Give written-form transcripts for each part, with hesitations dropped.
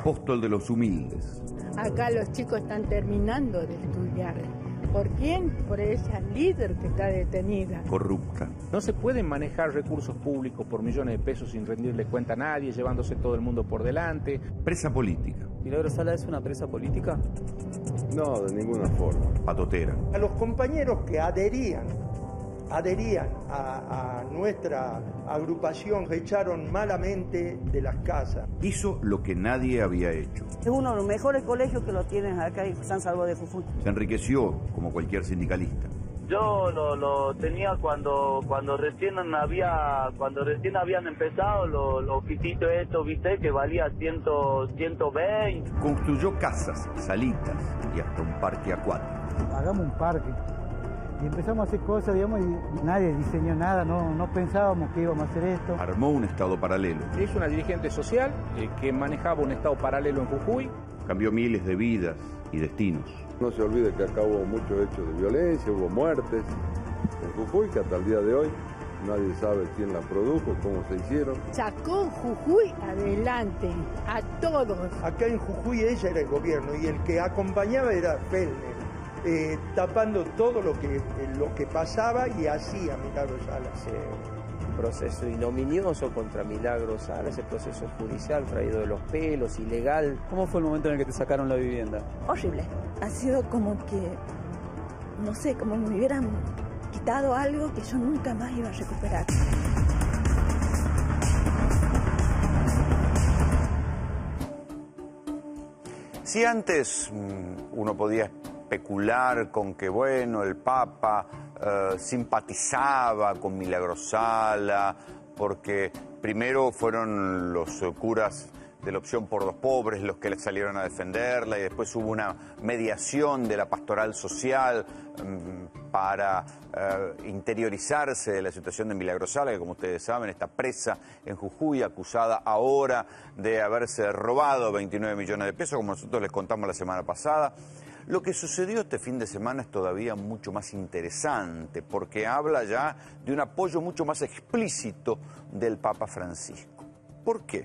apóstol de los humildes. Acá los chicos están terminando de estudiar. ¿Por quién? Por esa líder que está detenida. Corrupta. No se pueden manejar recursos públicos por millones de pesos sin rendirle cuenta a nadie, llevándose todo el mundo por delante. Presa política. ¿Milagro Sala es una presa política? No, de ninguna forma. Patotera. A los compañeros que adherían a nuestra agrupación, echaron malamente de las casas. Hizo lo que nadie había hecho. Es uno de los mejores colegios que lo tienen acá en San Salvador de Jujuy. Se enriqueció como cualquier sindicalista. Yo lo tenía cuando recién habían empezado los pisitos estos, viste, que valía 120. Construyó casas, salitas y hasta un parque acuático. Hagamos un parque. Y empezamos a hacer cosas, digamos, y nadie diseñó nada, no pensábamos que íbamos a hacer esto. Armó un estado paralelo. Es una dirigente social que manejaba un estado paralelo en Jujuy. Cambió miles de vidas y destinos. No se olvide que acá hubo muchos hechos de violencia, hubo muertes en Jujuy, que hasta el día de hoy nadie sabe quién la produjo, cómo se hicieron. Sacó Jujuy adelante, a todos. Acá en Jujuy ella era el gobierno y el que acompañaba era Fellner. Tapando todo lo que pasaba y hacía Milagro Salas. Un proceso ignominioso contra Milagro Salas, ese proceso judicial traído de los pelos, ilegal. ¿Cómo fue el momento en el que te sacaron la vivienda? Horrible. Ha sido como que, no sé, como me hubieran quitado algo que yo nunca más iba a recuperar. Si antes uno podía especular con que, bueno, el Papa simpatizaba con Milagro Sala, porque primero fueron los curas de la Opción por los Pobres los que le salieron a defenderla, y después hubo una mediación de la pastoral social para interiorizarse de la situación de Milagro Sala, que como ustedes saben está presa en Jujuy, acusada ahora de haberse robado 29 millones de pesos, como nosotros les contamos la semana pasada. Lo que sucedió este fin de semana es todavía mucho más interesante, porque habla ya de un apoyo mucho más explícito del Papa Francisco. ¿Por qué?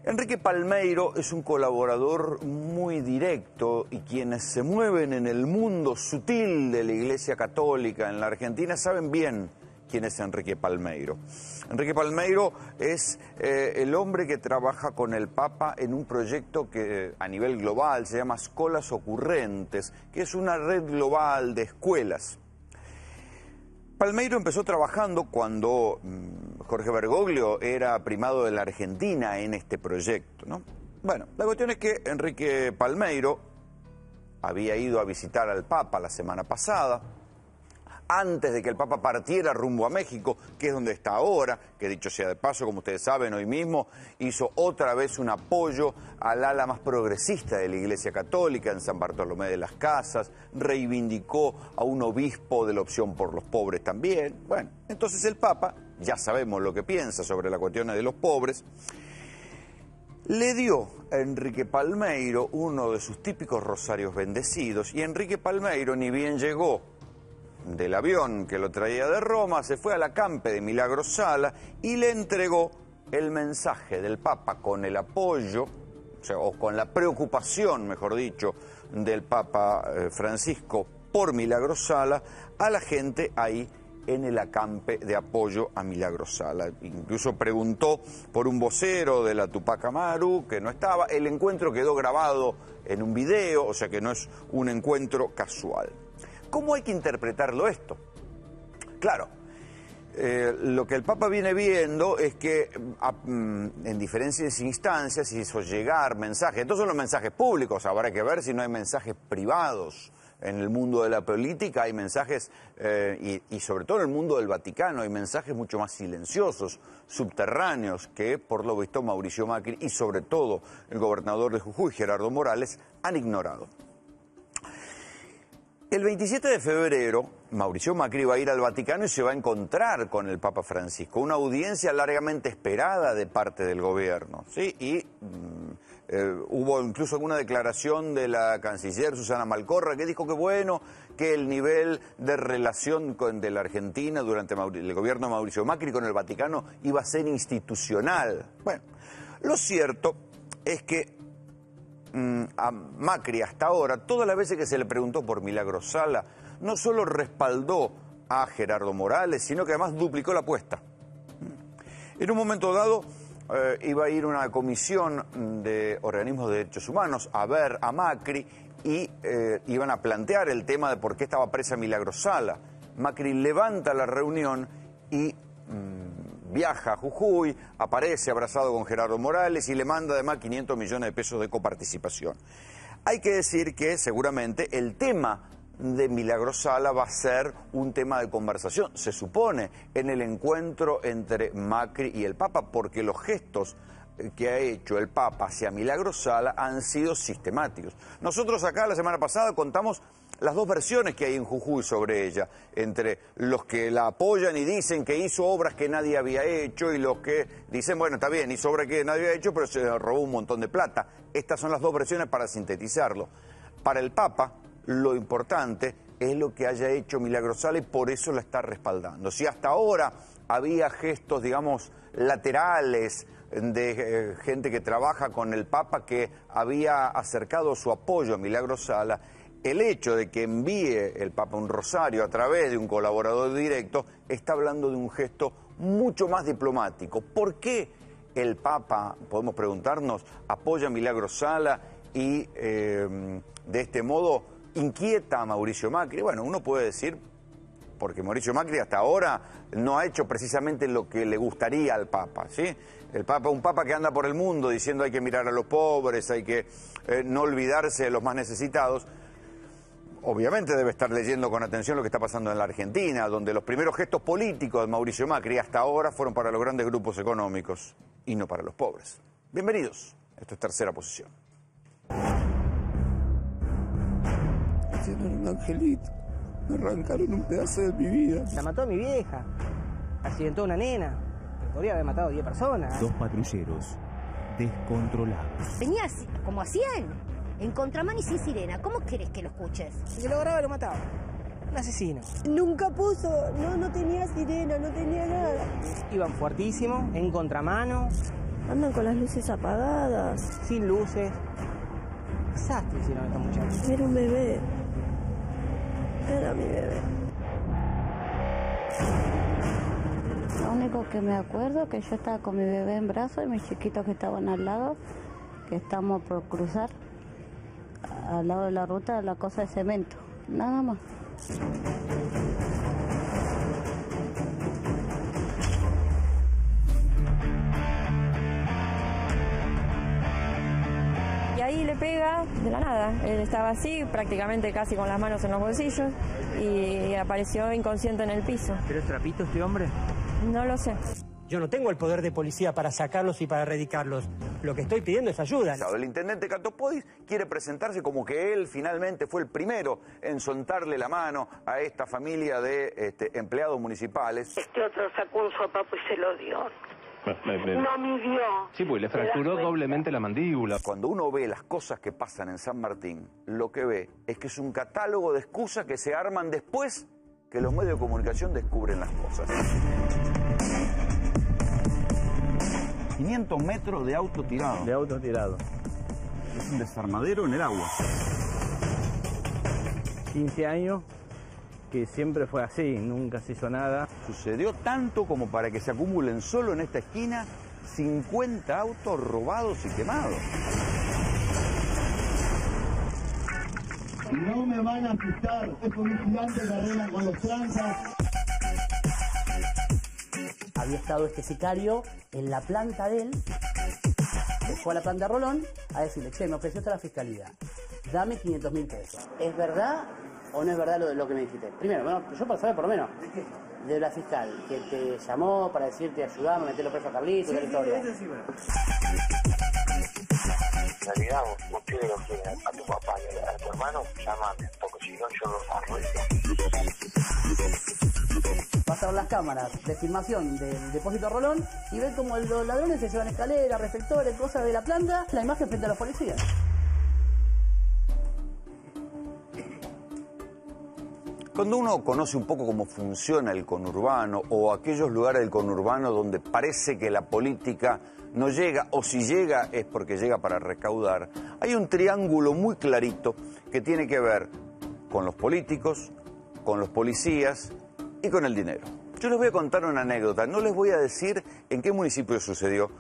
Enrique Palmeiro es un colaborador muy directo, y quienes se mueven en el mundo sutil de la Iglesia Católica en la Argentina saben bien quién es Enrique Palmeiro. Enrique Palmeiro es el hombre que trabaja con el Papa en un proyecto que a nivel global se llama Escolas Ocurrentes, que es una red global de escuelas. Palmeiro empezó trabajando cuando Jorge Bergoglio era primado de la Argentina en este proyecto, ¿no? Bueno, la cuestión es que Enrique Palmeiro había ido a visitar al Papa la semana pasada, antes de que el Papa partiera rumbo a México, que es donde está ahora, que dicho sea de paso, como ustedes saben, hoy mismo hizo otra vez un apoyo al ala más progresista de la Iglesia Católica en San Bartolomé de las Casas, reivindicó a un obispo de la Opción por los Pobres también. Bueno, entonces el Papa, ya sabemos lo que piensa sobre la cuestión de los pobres, le dio a Enrique Palmeiro uno de sus típicos rosarios bendecidos, y Enrique Palmeiro, ni bien llegó del avión que lo traía de Roma, se fue a la campe de Milagro Sala y le entregó el mensaje del Papa con el apoyo, o con la preocupación, mejor dicho, del Papa Francisco por Milagro Sala a la gente ahí en el acampe de apoyo a Milagro Sala. Incluso preguntó por un vocero de la Tupac Amaru, que no estaba. El encuentro quedó grabado en un video, o sea que no es un encuentro casual. ¿Cómo hay que interpretarlo esto? Claro, lo que el Papa viene viendo es que en diferentes instancias hizo llegar mensajes. Estos son los mensajes públicos, habrá que ver si no hay mensajes privados. En el mundo de la política hay mensajes, y sobre todo en el mundo del Vaticano, hay mensajes mucho más silenciosos, subterráneos, que por lo visto Mauricio Macri y sobre todo el gobernador de Jujuy, Gerardo Morales, han ignorado. El 27 de febrero, Mauricio Macri va a ir al Vaticano y se va a encontrar con el Papa Francisco, una audiencia largamente esperada de parte del gobierno, ¿sí? Y hubo incluso alguna declaración de la canciller Susana Malcorra que dijo que bueno, que el nivel de relación de la Argentina durante el gobierno de Mauricio Macri con el Vaticano iba a ser institucional. Bueno, lo cierto es que a Macri hasta ahora, todas las veces que se le preguntó por Milagros Sala, no solo respaldó a Gerardo Morales, sino que además duplicó la apuesta. En un momento dado iba a ir una comisión de organismos de derechos humanos a ver a Macri y iban a plantear el tema de por qué estaba presa Milagros Sala. Macri levanta la reunión y viaja a Jujuy, aparece abrazado con Gerardo Morales y le manda además 500 millones de pesos de coparticipación. Hay que decir que seguramente el tema de Milagros Sala va a ser un tema de conversación, se supone, en el encuentro entre Macri y el Papa, porque los gestos que ha hecho el Papa hacia Milagros Sala han sido sistemáticos. Nosotros acá la semana pasada contamos las dos versiones que hay en Jujuy sobre ella, entre los que la apoyan y dicen que hizo obras que nadie había hecho y los que dicen, bueno, está bien, hizo obras que nadie había hecho, pero se robó un montón de plata. Estas son las dos versiones para sintetizarlo. Para el Papa, lo importante es lo que haya hecho Milagros Sala y por eso la está respaldando. Si hasta ahora había gestos, digamos, laterales de gente que trabaja con el Papa que había acercado su apoyo a Milagros Sala, el hecho de que envíe el Papa un rosario a través de un colaborador directo está hablando de un gesto mucho más diplomático. ¿Por qué el Papa, podemos preguntarnos, apoya a Milagros Sala y de este modo inquieta a Mauricio Macri? Bueno, uno puede decir, porque Mauricio Macri hasta ahora no ha hecho precisamente lo que le gustaría al Papa, ¿sí? El Papa, un Papa que anda por el mundo diciendo hay que mirar a los pobres, hay que no olvidarse de los más necesitados. Obviamente debe estar leyendo con atención lo que está pasando en la Argentina, donde los primeros gestos políticos de Mauricio Macri hasta ahora fueron para los grandes grupos económicos y no para los pobres. Bienvenidos, esto es Tercera Posición. Hicieron un angelito, me arrancaron un pedazo de mi vida. La mató mi vieja, accidentó a una nena, que podría haber matado a 10 personas. Dos patrulleros descontrolados. Venía así, como hacían. En contramano y sin sirena, ¿cómo querés que lo escuches? Si lo grababa lo mataba. Un asesino. Nunca puso, no tenía sirena, no tenía nada. Iban fuertísimo, en contramano. Andan con las luces apagadas. Sin luces. Desastre hicieron estos muchachos. Era un bebé. Era mi bebé. Lo único que me acuerdo es que yo estaba con mi bebé en brazos y mis chiquitos que estaban al lado, que estamos por cruzar. Al lado de la ruta, la cosa de cemento, nada más. Y ahí le pega de la nada. Él estaba así, prácticamente casi con las manos en los bolsillos, y apareció inconsciente en el piso. ¿Pero es trapito este hombre? No lo sé. Yo no tengo el poder de policía para sacarlos y para erradicarlos. Lo que estoy pidiendo es ayuda. El intendente Catopodis quiere presentarse como que él finalmente fue el primero en soltarle la mano a esta familia de empleados municipales. Este otro sacó un sopapo y se lo dio. No midió. Sí, pues le fracturó doblemente la mandíbula. Cuando uno ve las cosas que pasan en San Martín, lo que ve es que es un catálogo de excusas que se arman después que los medios de comunicación descubren las cosas. 500 metros de auto tirado. De auto tirado. Es un desarmadero en el agua. 15 años que siempre fue así, nunca se hizo nada. Sucedió tanto como para que se acumulen solo en esta esquina 50 autos robados y quemados. No me van a asustar, es un vigilante que arregla con los tranzas. Había estado este sicario en la planta de él, fue a la planta de Rolón a decirle, che, me ofreció hasta la fiscalía, dame 500.000 pesos. ¿Es verdad o no es verdad lo que me dijiste? Primero, bueno, yo para saber por lo menos, de la fiscal, que te llamó para decirte ayudame a meterlo preso a Carlito, sí, la historia. Sí, En realidad, ustedes lo quieren a tu papá y a tu hermano, llámame, porque si no yo los arruino. Vas a ver las cámaras de filmación del depósito Rolón y ves como los ladrones se llevan escaleras, reflectores, cosas de la planta, la imagen frente a los policías. Cuando uno conoce un poco cómo funciona el conurbano o aquellos lugares del conurbano donde parece que la política no llega, o si llega es porque llega para recaudar, hay un triángulo muy clarito que tiene que ver con los políticos, con los policías y con el dinero. Yo les voy a contar una anécdota, no les voy a decir en qué municipio sucedió,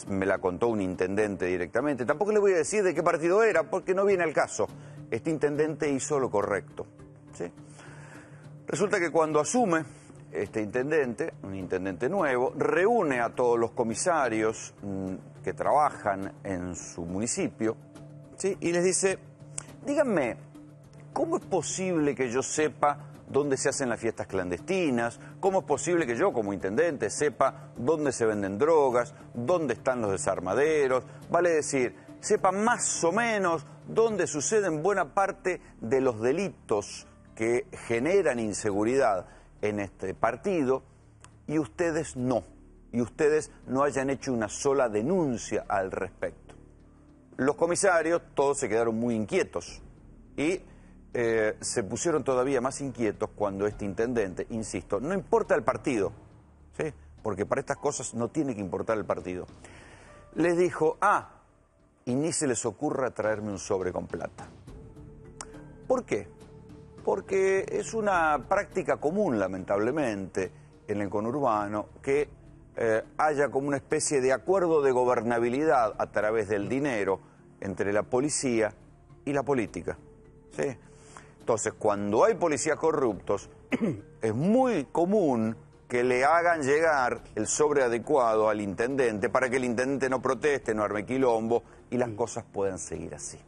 me la contó un intendente directamente, tampoco les voy a decir de qué partido era, porque no viene al caso. Este intendente hizo lo correcto, ¿sí? Resulta que cuando asume este intendente, un intendente nuevo, reúne a todos los comisarios que trabajan en su municipio, ¿sí? Y les dice, díganme, ¿cómo es posible que yo sepa dónde se hacen las fiestas clandestinas? ¿Cómo es posible que yo, como intendente, sepa dónde se venden drogas, dónde están los desarmaderos? Vale decir, sepa más o menos dónde suceden buena parte de los delitos que generan inseguridad en este partido, y ustedes no. Y ustedes no hayan hecho una sola denuncia al respecto. Los comisarios todos se quedaron muy inquietos y se pusieron todavía más inquietos cuando este intendente, insisto, no importa el partido, ¿sí? Porque para estas cosas no tiene que importar el partido, les dijo, y ni se les ocurra traerme un sobre con plata. ¿Por qué? Porque es una práctica común, lamentablemente, en el conurbano, que haya como una especie de acuerdo de gobernabilidad a través del dinero entre la policía y la política, ¿sí? Entonces, cuando hay policías corruptos, es muy común que le hagan llegar el sobre adecuado al intendente para que el intendente no proteste, no arme quilombo y las cosas puedan seguir así.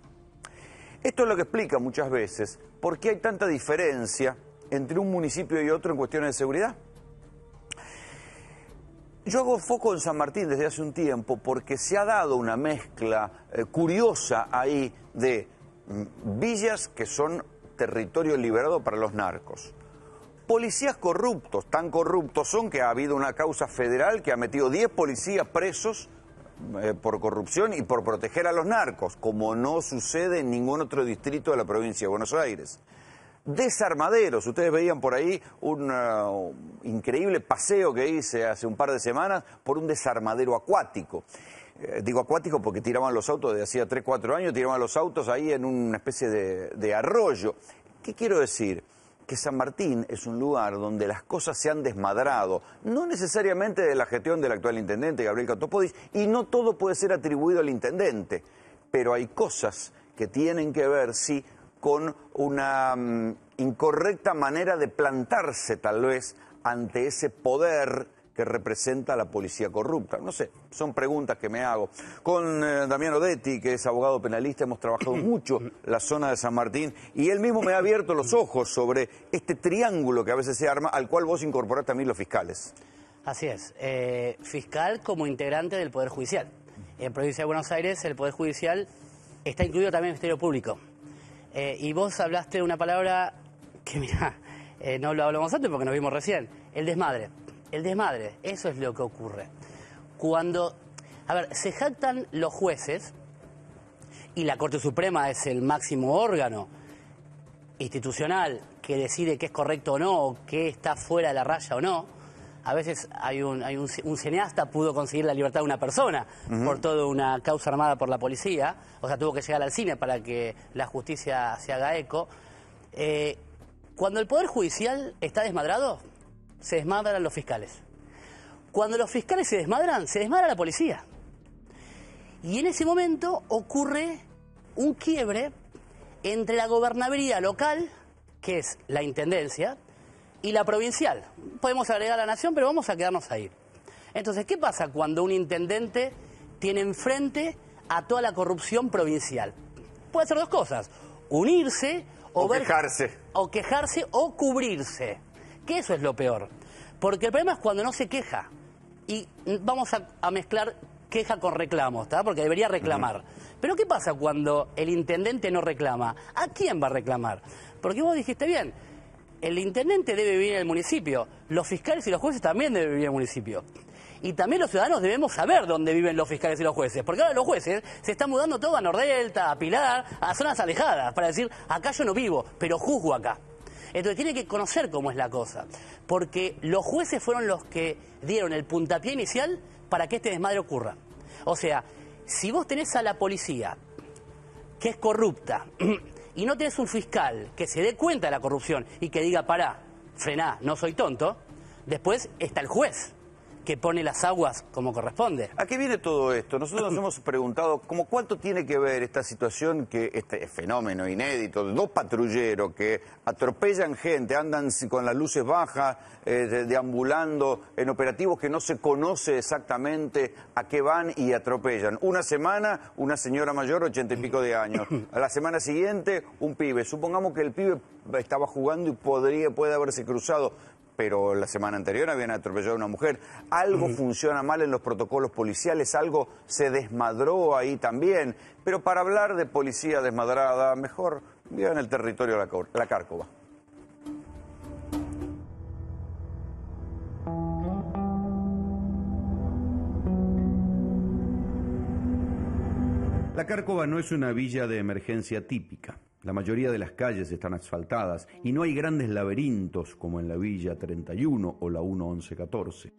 Esto es lo que explica muchas veces por qué hay tanta diferencia entre un municipio y otro en cuestiones de seguridad. Yo hago foco en San Martín desde hace un tiempo porque se ha dado una mezcla curiosa ahí de villas que son territorio liberado para los narcos. Policías corruptos, tan corruptos son que ha habido una causa federal que ha metido 10 policías presos por corrupción y por proteger a los narcos, como no sucede en ningún otro distrito de la provincia de Buenos Aires. Desarmaderos, ustedes veían por ahí un increíble paseo que hice hace un par de semanas por un desarmadero acuático. Digo acuático porque tiraban los autos desde hacía 3 o 4 años, tiraban los autos ahí en una especie de arroyo. ¿Qué quiero decir? Que San Martín es un lugar donde las cosas se han desmadrado, no necesariamente de la gestión del actual intendente, Gabriel Catopodis, y no todo puede ser atribuido al intendente, pero hay cosas que tienen que ver, sí, con una incorrecta manera de plantarse, tal vez, ante ese poder que representa la policía corrupta. No sé, son preguntas que me hago. Con Damiano Detti, que es abogado penalista, hemos trabajado mucho la zona de San Martín y él mismo me ha abierto los ojos sobre este triángulo que a veces se arma, al cual vos incorporás también los fiscales. Así es, fiscal como integrante del Poder Judicial. En Provincia de Buenos Aires el Poder Judicial está incluido también el Ministerio Público. Y vos hablaste de una palabra que, mirá, no lo hablamos antes porque nos vimos recién, el desmadre. El desmadre, eso es lo que ocurre. Cuando, se jactan los jueces, y la Corte Suprema es el máximo órgano institucional que decide qué es correcto o no, o qué está fuera de la raya o no. A veces un cineasta pudo conseguir la libertad de una persona por toda una causa armada por la policía, o sea, tuvo que llegar al cine para que la justicia se haga eco. Cuando el Poder Judicial está desmadrado, se desmadran los fiscales. Cuando los fiscales se desmadra la policía. Y en ese momento ocurre un quiebre entre la gobernabilidad local, que es la intendencia, y la provincial. Podemos agregar a la nación, pero vamos a quedarnos ahí. Entonces, ¿qué pasa cuando un intendente tiene enfrente a toda la corrupción provincial? Puede ser dos cosas: unirse o quejarse. O quejarse o cubrirse. Que eso es lo peor. Porque el problema es cuando no se queja. Y vamos a mezclar queja con reclamo, ¿está? Porque debería reclamar. Pero ¿qué pasa cuando el intendente no reclama? ¿A quién va a reclamar? Porque vos dijiste bien, el intendente debe vivir en el municipio, los fiscales y los jueces también deben vivir en el municipio. Y también los ciudadanos debemos saber dónde viven los fiscales y los jueces, porque ahora los jueces se están mudando todo a Nordelta, a Pilar, a zonas alejadas, para decir, acá yo no vivo, pero juzgo acá. Entonces tiene que conocer cómo es la cosa, porque los jueces fueron los que dieron el puntapié inicial para que este desmadre ocurra. O sea, si vos tenés a la policía que es corrupta y no tenés un fiscal que se dé cuenta de la corrupción y que diga, pará, frená, no soy tonto, después está el juez que pone las aguas como corresponde. ¿A qué viene todo esto? Nosotros nos hemos preguntado cuánto tiene que ver esta situación, este fenómeno inédito de dos patrulleros que atropellan gente, andan con las luces bajas, deambulando en operativos que no se conoce exactamente a qué van y atropellan. Una semana, una señora mayor, 80 y pico de años. A la semana siguiente, un pibe. Supongamos que el pibe estaba jugando y puede haberse cruzado, pero la semana anterior habían atropellado a una mujer. Algo funciona mal en los protocolos policiales, algo se desmadró ahí también. Pero para hablar de policía desmadrada, mejor vivan el territorio de la Cárcova. La Cárcova no es una villa de emergencia típica. La mayoría de las calles están asfaltadas y no hay grandes laberintos como en la Villa 31 o la 1114.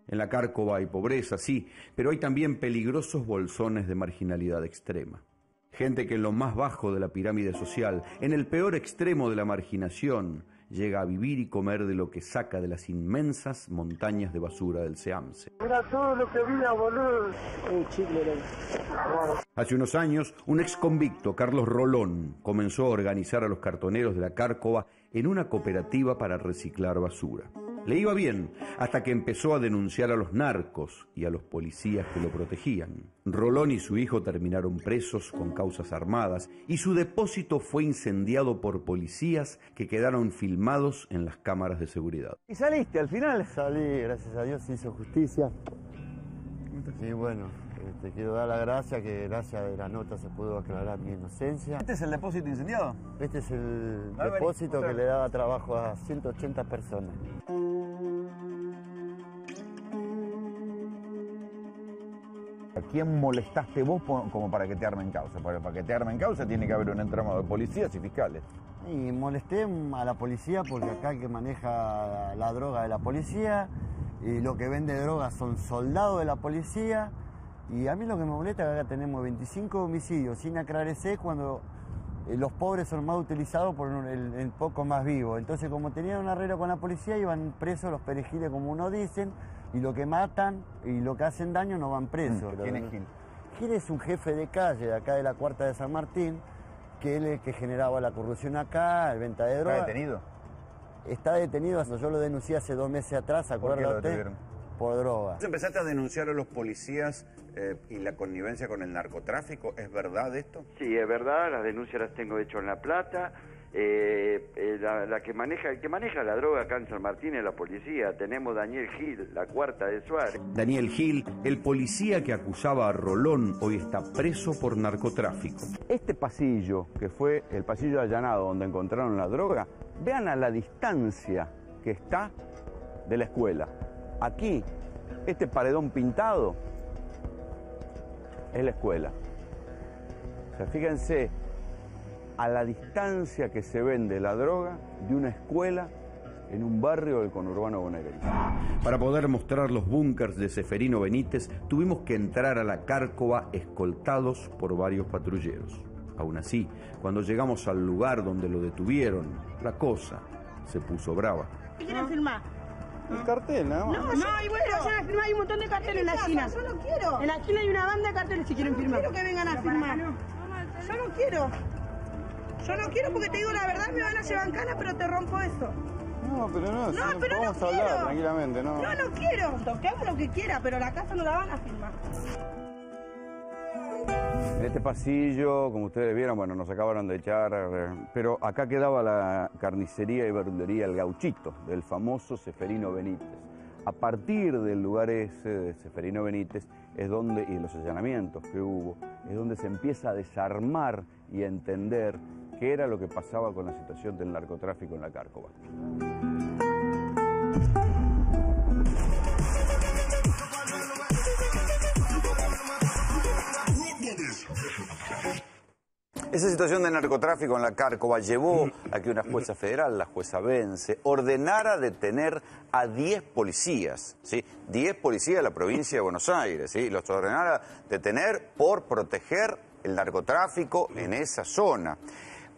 En la Cárcova hay pobreza, sí, pero hay también peligrosos bolsones de marginalidad extrema. Gente que en lo más bajo de la pirámide social, en el peor extremo de la marginación, llega a vivir y comer de lo que saca de las inmensas montañas de basura del Seamse. Mira todo lo que había, boludo. Hace unos años, un ex convicto, Carlos Rolón, comenzó a organizar a los cartoneros de la Cárcova en una cooperativa para reciclar basura. Le iba bien, hasta que empezó a denunciar a los narcos y a los policías que lo protegían. Rolón y su hijo terminaron presos con causas armadas y su depósito fue incendiado por policías que quedaron filmados en las cámaras de seguridad. ¿Y saliste al final? Salí, gracias a Dios se hizo justicia. Y bueno, te quiero dar la gracia, que gracias a la nota se pudo aclarar mi inocencia. ¿Este es el depósito incendiado? Este es el depósito que le daba trabajo a 180 personas. ¿A quién molestaste vos como para que te armen causa? Para que te armen causa tiene que haber un entramado de policías y fiscales. Y molesté a la policía porque acá el que maneja la droga de la policía y lo que vende droga son soldados de la policía. Y a mí lo que me molesta es que acá tenemos 25 homicidios sin aclarecer cuando los pobres son más utilizados por el poco más vivo. Entonces, como tenían un arreglo con la policía, iban presos los perejiles, como uno dicen, y lo que matan y lo que hacen daño no van presos. ¿Quién es Gil? Gil es un jefe de calle de acá de la Cuarta de San Martín, que él es el que generaba la corrupción acá, el venta de droga. ¿Está detenido? Está detenido, yo lo denuncié hace 2 meses atrás, acuérdate, por droga. ¿Empezaste a denunciar a los policías y la connivencia con el narcotráfico? ¿Es verdad esto? Sí, es verdad, las denuncias las tengo hecho en La Plata. El que maneja la droga acá en San Martín es la policía. Tenemos Daniel Gil, la Cuarta de Suárez. Daniel Gil, el policía que acusaba a Rolón, hoy está preso por narcotráfico. Este pasillo, que fue el pasillo allanado donde encontraron la droga, vean a la distancia que está de la escuela. Aquí, este paredón pintado es la escuela. O sea, fíjense a la distancia que se vende la droga de una escuela en un barrio del conurbano bonaerense. Para poder mostrar los búnkers de Ceferino Benítez, tuvimos que entrar a la Cárcova escoltados por varios patrulleros. Aún así, cuando llegamos al lugar donde lo detuvieron, la cosa se puso brava. ¿Qué quieren firmar? El cartel, nada más. No, y bueno, vayan a firmar, hay un montón de carteles en la esquina. Yo no quiero. En la esquina hay una banda de carteles si quieren firmar. Quiero que vengan a firmar. Yo no quiero. Yo no quiero porque te digo la verdad, me van a llevar en cana, pero te rompo eso. No, pero no, no, si pero vamos no a hablar quiero. tranquilamente, ¿no? No, no quiero. Toquemos lo que quiera, pero la casa no la van a firmar. En este pasillo, como ustedes vieron, bueno, nos acabaron de echar, pero acá quedaba la carnicería y verdulería El Gauchito, del famoso Ceferino Benítez. A partir del lugar ese de Ceferino Benítez es donde, y los allanamientos que hubo, es donde se empieza a desarmar y a entender qué era lo que pasaba con la situación del narcotráfico en la Cárcova. Esa situación de narcotráfico en la Cárcova llevó a que una jueza federal, la jueza Vence, ordenara detener a 10 policías, ¿sí? 10 policías de la provincia de Buenos Aires, ¿sí? Los ordenara detener por proteger el narcotráfico en esa zona.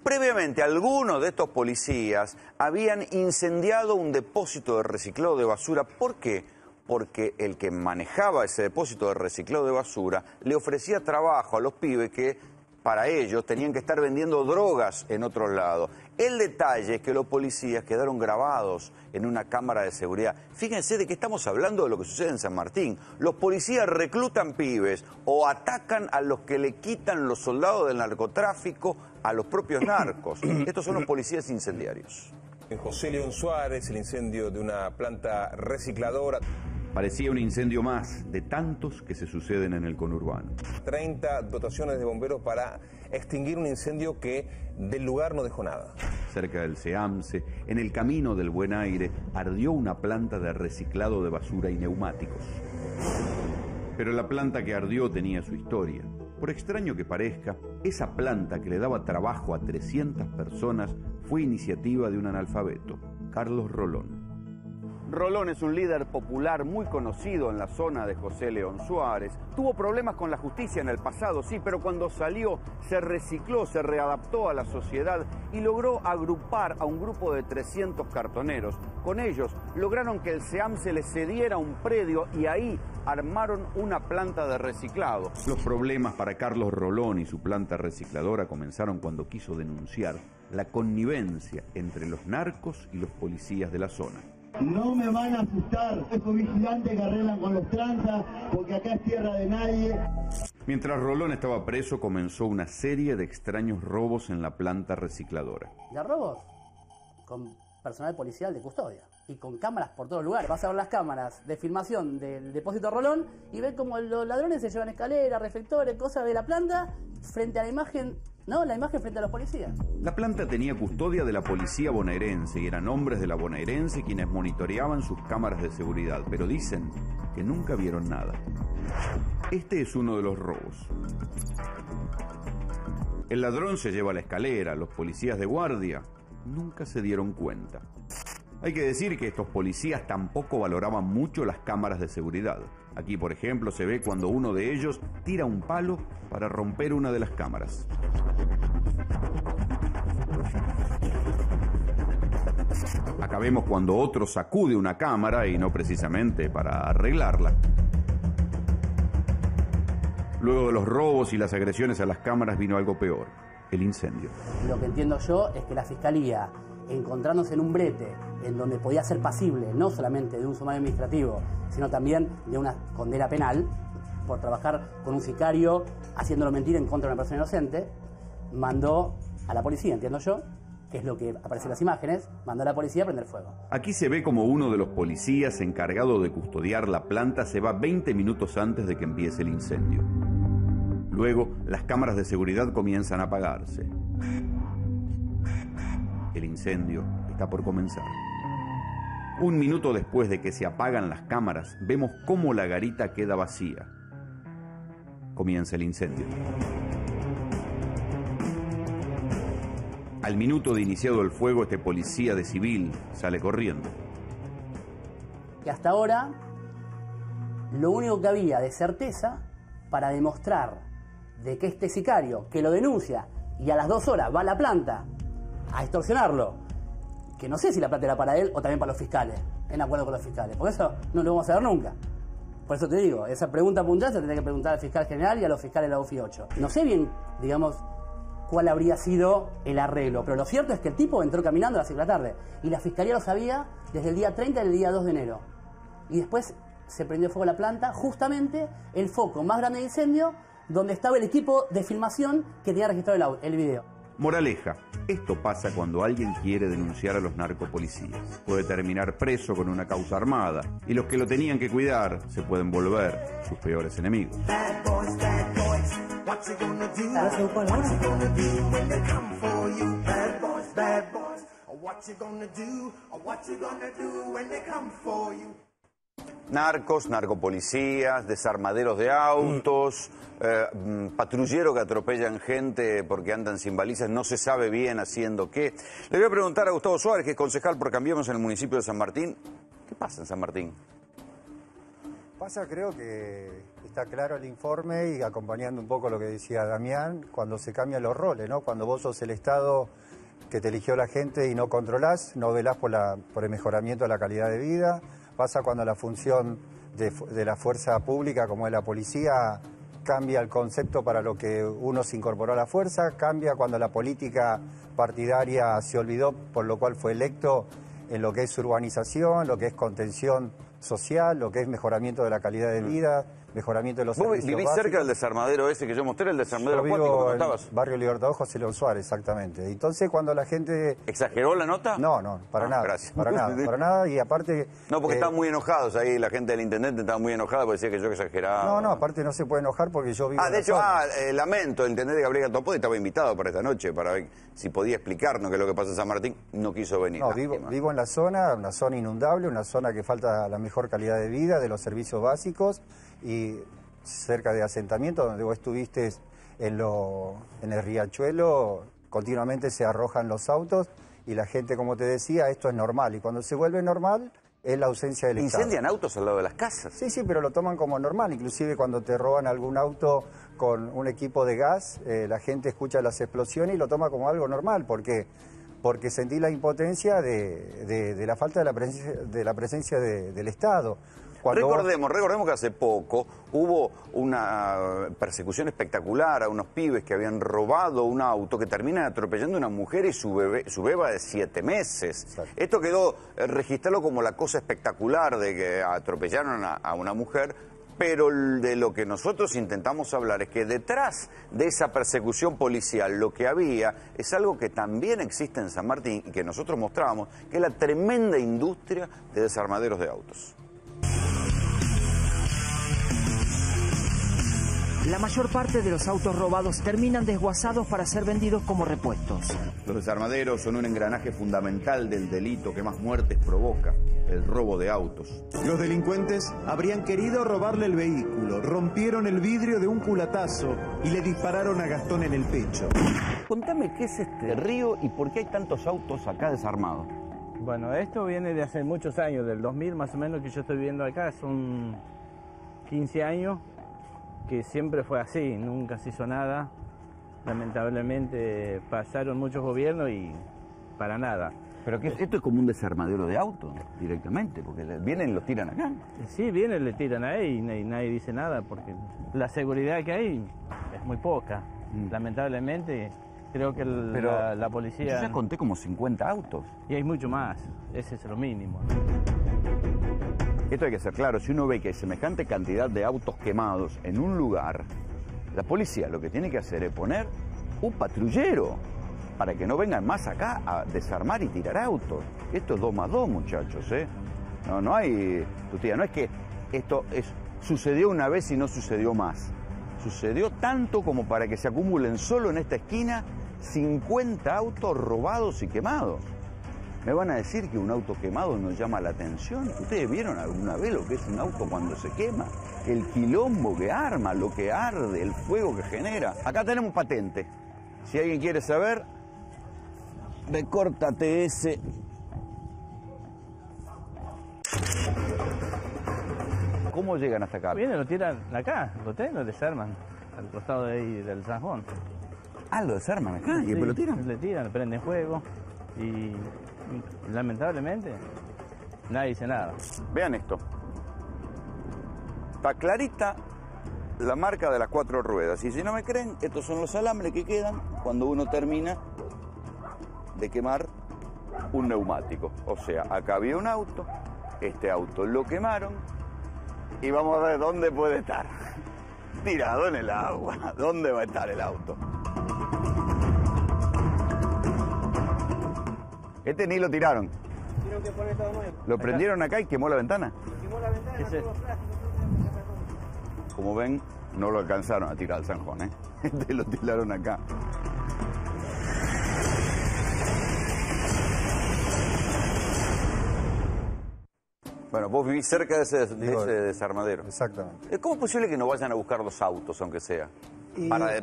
Previamente, algunos de estos policías habían incendiado un depósito de reciclado de basura. ¿Por qué? Porque el que manejaba ese depósito de reciclado de basura le ofrecía trabajo a los pibes que para ellos tenían que estar vendiendo drogas en otros lados. El detalle es que los policías quedaron grabados en una cámara de seguridad. Fíjense de qué estamos hablando de lo que sucede en San Martín. Los policías reclutan pibes o atacan a los que le quitan los soldados del narcotráfico a los propios narcos. Estos son los policías incendiarios. En José León Suárez, el incendio de una planta recicladora. Parecía un incendio más de tantos que se suceden en el conurbano. 30 dotaciones de bomberos para extinguir un incendio que del lugar no dejó nada. Cerca del SEAMSE, en el camino del Buen Aire, ardió una planta de reciclado de basura y neumáticos. Pero la planta que ardió tenía su historia. Por extraño que parezca, esa planta que le daba trabajo a 300 personas fue iniciativa de un analfabeto, Carlos Rolón. Rolón es un líder popular muy conocido en la zona de José León Suárez. Tuvo problemas con la justicia en el pasado, sí, pero cuando salió se recicló, se readaptó a la sociedad y logró agrupar a un grupo de 300 cartoneros. Con ellos lograron que el SEAMSE les cediera un predio y ahí armaron una planta de reciclado. Los problemas para Carlos Rolón y su planta recicladora comenzaron cuando quiso denunciar la connivencia entre los narcos y los policías de la zona. No me van a asustar estos vigilantes que arreglan con los tranzas, porque acá es tierra de nadie. Mientras Rolón estaba preso, comenzó una serie de extraños robos en la planta recicladora. ¿De robos? Con personal policial de custodia y con cámaras por todos lugares. Vas a ver las cámaras de filmación del depósito Rolón y ves como los ladrones se llevan escaleras, reflectores, cosas de la planta frente a la imagen. No, la imagen frente a los policías. La planta tenía custodia de la policía bonaerense y eran hombres de la bonaerense quienes monitoreaban sus cámaras de seguridad, pero dicen que nunca vieron nada. Este es uno de los robos. El ladrón se lleva la escalera, los policías de guardia nunca se dieron cuenta. Hay que decir que estos policías tampoco valoraban mucho las cámaras de seguridad. Aquí, por ejemplo, se ve cuando uno de ellos tira un palo para romper una de las cámaras. Acá vemos cuando otro sacude una cámara y no precisamente para arreglarla. Luego de los robos y las agresiones a las cámaras vino algo peor, el incendio. Lo que entiendo yo es que la Fiscalía, encontrándose en un brete en donde podía ser pasible no solamente de un sumario administrativo, sino también de una condena penal por trabajar con un sicario haciéndolo mentir en contra de una persona inocente, mandó a la policía, entiendo yo, que es lo que aparece en las imágenes, mandó a la policía a prender fuego. Aquí se ve como uno de los policías encargado de custodiar la planta se va 20 minutos antes de que empiece el incendio. Luego, las cámaras de seguridad comienzan a apagarse. El incendio está por comenzar. Un minuto después de que se apagan las cámaras, vemos cómo la garita queda vacía. Comienza el incendio. Al minuto de iniciado el fuego, este policía de civil sale corriendo. Y hasta ahora, lo único que había de certeza para demostrar de que este sicario que lo denuncia y a las 2 horas va a la planta a extorsionarlo, que no sé si la plata era para él o también para los fiscales, en acuerdo con los fiscales, porque eso no lo vamos a ver nunca. Por eso te digo, esa pregunta puntual se tendría que preguntar al fiscal general y a los fiscales de la UFI 8. No sé bien, digamos, cuál habría sido el arreglo, pero lo cierto es que el tipo entró caminando a las 6 de la tarde y la fiscalía lo sabía desde el día 30 y el día 2 de enero. Y después se prendió fuego la planta, justamente el foco más grande de incendio, donde estaba el equipo de filmación que tenía registrado el video. Moraleja, esto pasa cuando alguien quiere denunciar a los narcopolicías. Puede terminar preso con una causa armada y los que lo tenían que cuidar se pueden volver sus peores enemigos. Narcos, narcopolicías, desarmaderos de autos, patrulleros que atropellan gente porque andan sin balizas, no se sabe bien haciendo qué. Le voy a preguntar a Gustavo Suárez, que es concejal por Cambiemos en el municipio de San Martín. ¿Qué pasa en San Martín? Pasa, creo que está claro el informe y acompañando un poco lo que decía Damián, cuando se cambian los roles, ¿no? Cuando vos sos el Estado que te eligió la gente y no controlás, no velás por el mejoramiento de la calidad de vida. Pasa cuando la función de la fuerza pública, como es la policía, cambia el concepto para lo que uno se incorporó a la fuerza, cambia cuando la política partidaria se olvidó, por lo cual fue electo en lo que es urbanización, lo que es contención social, lo que es mejoramiento de la calidad de vida, mejoramiento de los servicios ¿Vos vivís básicos. cerca del desarmadero ese que yo mostré, el desarmadero Yo acuático? vivo en ¿Contabas? Barrio Libertador, José León Suárez, exactamente. Entonces, cuando la gente... ¿Exageró la nota? No, para nada. Gracias. Para nada. Y aparte... No, porque estaban muy enojados ahí, la gente del intendente estaba muy enojada porque decía que yo exageraba. No, aparte no se puede enojar porque yo vivo en de la hecho, zona. lamento, el intendente Gabriel Gatopodi estaba invitado para esta noche para ver si podía explicarnos qué es lo que pasa en San Martín. No quiso venir. No, vivo en la zona, una zona inundable, una zona que falta la mejor calidad de vida, de los servicios básicos y cerca de asentamiento, donde vos estuviste en el riachuelo, continuamente se arrojan los autos y la gente, como te decía, esto es normal. Y cuando se vuelve normal, es la ausencia del Estado. ¿Incendian autos al lado de las casas? Sí, pero lo toman como normal. Inclusive cuando te roban algún auto con un equipo de gas, la gente escucha las explosiones y lo toma como algo normal. ¿Por qué? Porque sentí la impotencia de la falta de la presencia del Estado. Recordemos que hace poco hubo una persecución espectacular a unos pibes que habían robado un auto que terminan atropellando a una mujer y su beba de 7 meses. Exacto. Esto quedó registrado como la cosa espectacular de que atropellaron a una mujer, pero de lo que nosotros intentamos hablar es que detrás de esa persecución policial lo que había es algo que también existe en San Martín y que nosotros mostramos, que es la tremenda industria de desarmaderos de autos. La mayor parte de los autos robados terminan desguazados para ser vendidos como repuestos. Los desarmaderos son un engranaje fundamental del delito que más muertes provoca, el robo de autos. Los delincuentes habrían querido robarle el vehículo, rompieron el vidrio de un culatazo y le dispararon a Gastón en el pecho. Contame qué es este río y por qué hay tantos autos acá desarmados. Bueno, esto viene de hace muchos años, del 2000 más o menos que yo estoy viviendo acá, son 15 años. Que siempre fue así, nunca se hizo nada. Lamentablemente pasaron muchos gobiernos y para nada. Pero que esto es como un desarmadero de autos directamente, porque vienen y los tiran acá. Sí, vienen, le tiran ahí y nadie dice nada, porque la seguridad que hay es muy poca. Lamentablemente creo que la policía... Yo ya conté como 50 autos. Y hay mucho más, ese es lo mínimo. Esto hay que ser claro, si uno ve que hay semejante cantidad de autos quemados en un lugar, la policía lo que tiene que hacer es poner un patrullero para que no vengan más acá a desarmar y tirar autos. Esto es 2 más 2, muchachos, ¿eh? No hay, tu tía, no es que esto sucedió una vez y no sucedió más. Sucedió tanto como para que se acumulen solo en esta esquina 50 autos robados y quemados. ¿Me van a decir que un auto quemado nos llama la atención? ¿Ustedes vieron alguna vez lo que es un auto cuando se quema? El quilombo que arma, lo que arde, el fuego que genera. Acá tenemos patente. Si alguien quiere saber, recórtate ese. ¿Cómo llegan hasta acá? Vienen, lo tiran acá, lo desarman, al costado de ahí del Sanjón. Ah, lo desarman acá y Sí, después lo tiran. Le tiran, le prenden fuego y lamentablemente nadie dice nada. Vean esto. Está clarita la marca de las 4 ruedas. Y si no me creen, estos son los alambres que quedan cuando uno termina de quemar un neumático. O sea, acá había un auto, este auto lo quemaron y vamos a ver dónde puede estar. Tirado en el agua. ¿Dónde va a estar el auto? Este ni lo tiraron. Tuvieron que poner todo nuevo. Lo prendieron acá y quemó la ventana. Quemó la ventana, Como ven, no lo alcanzaron a tirar al Sanjón, ¿eh? Este lo tiraron acá. Bueno, vos vivís cerca de ese desarmadero. Exactamente. ¿Cómo es posible que no vayan a buscar los autos, aunque sea?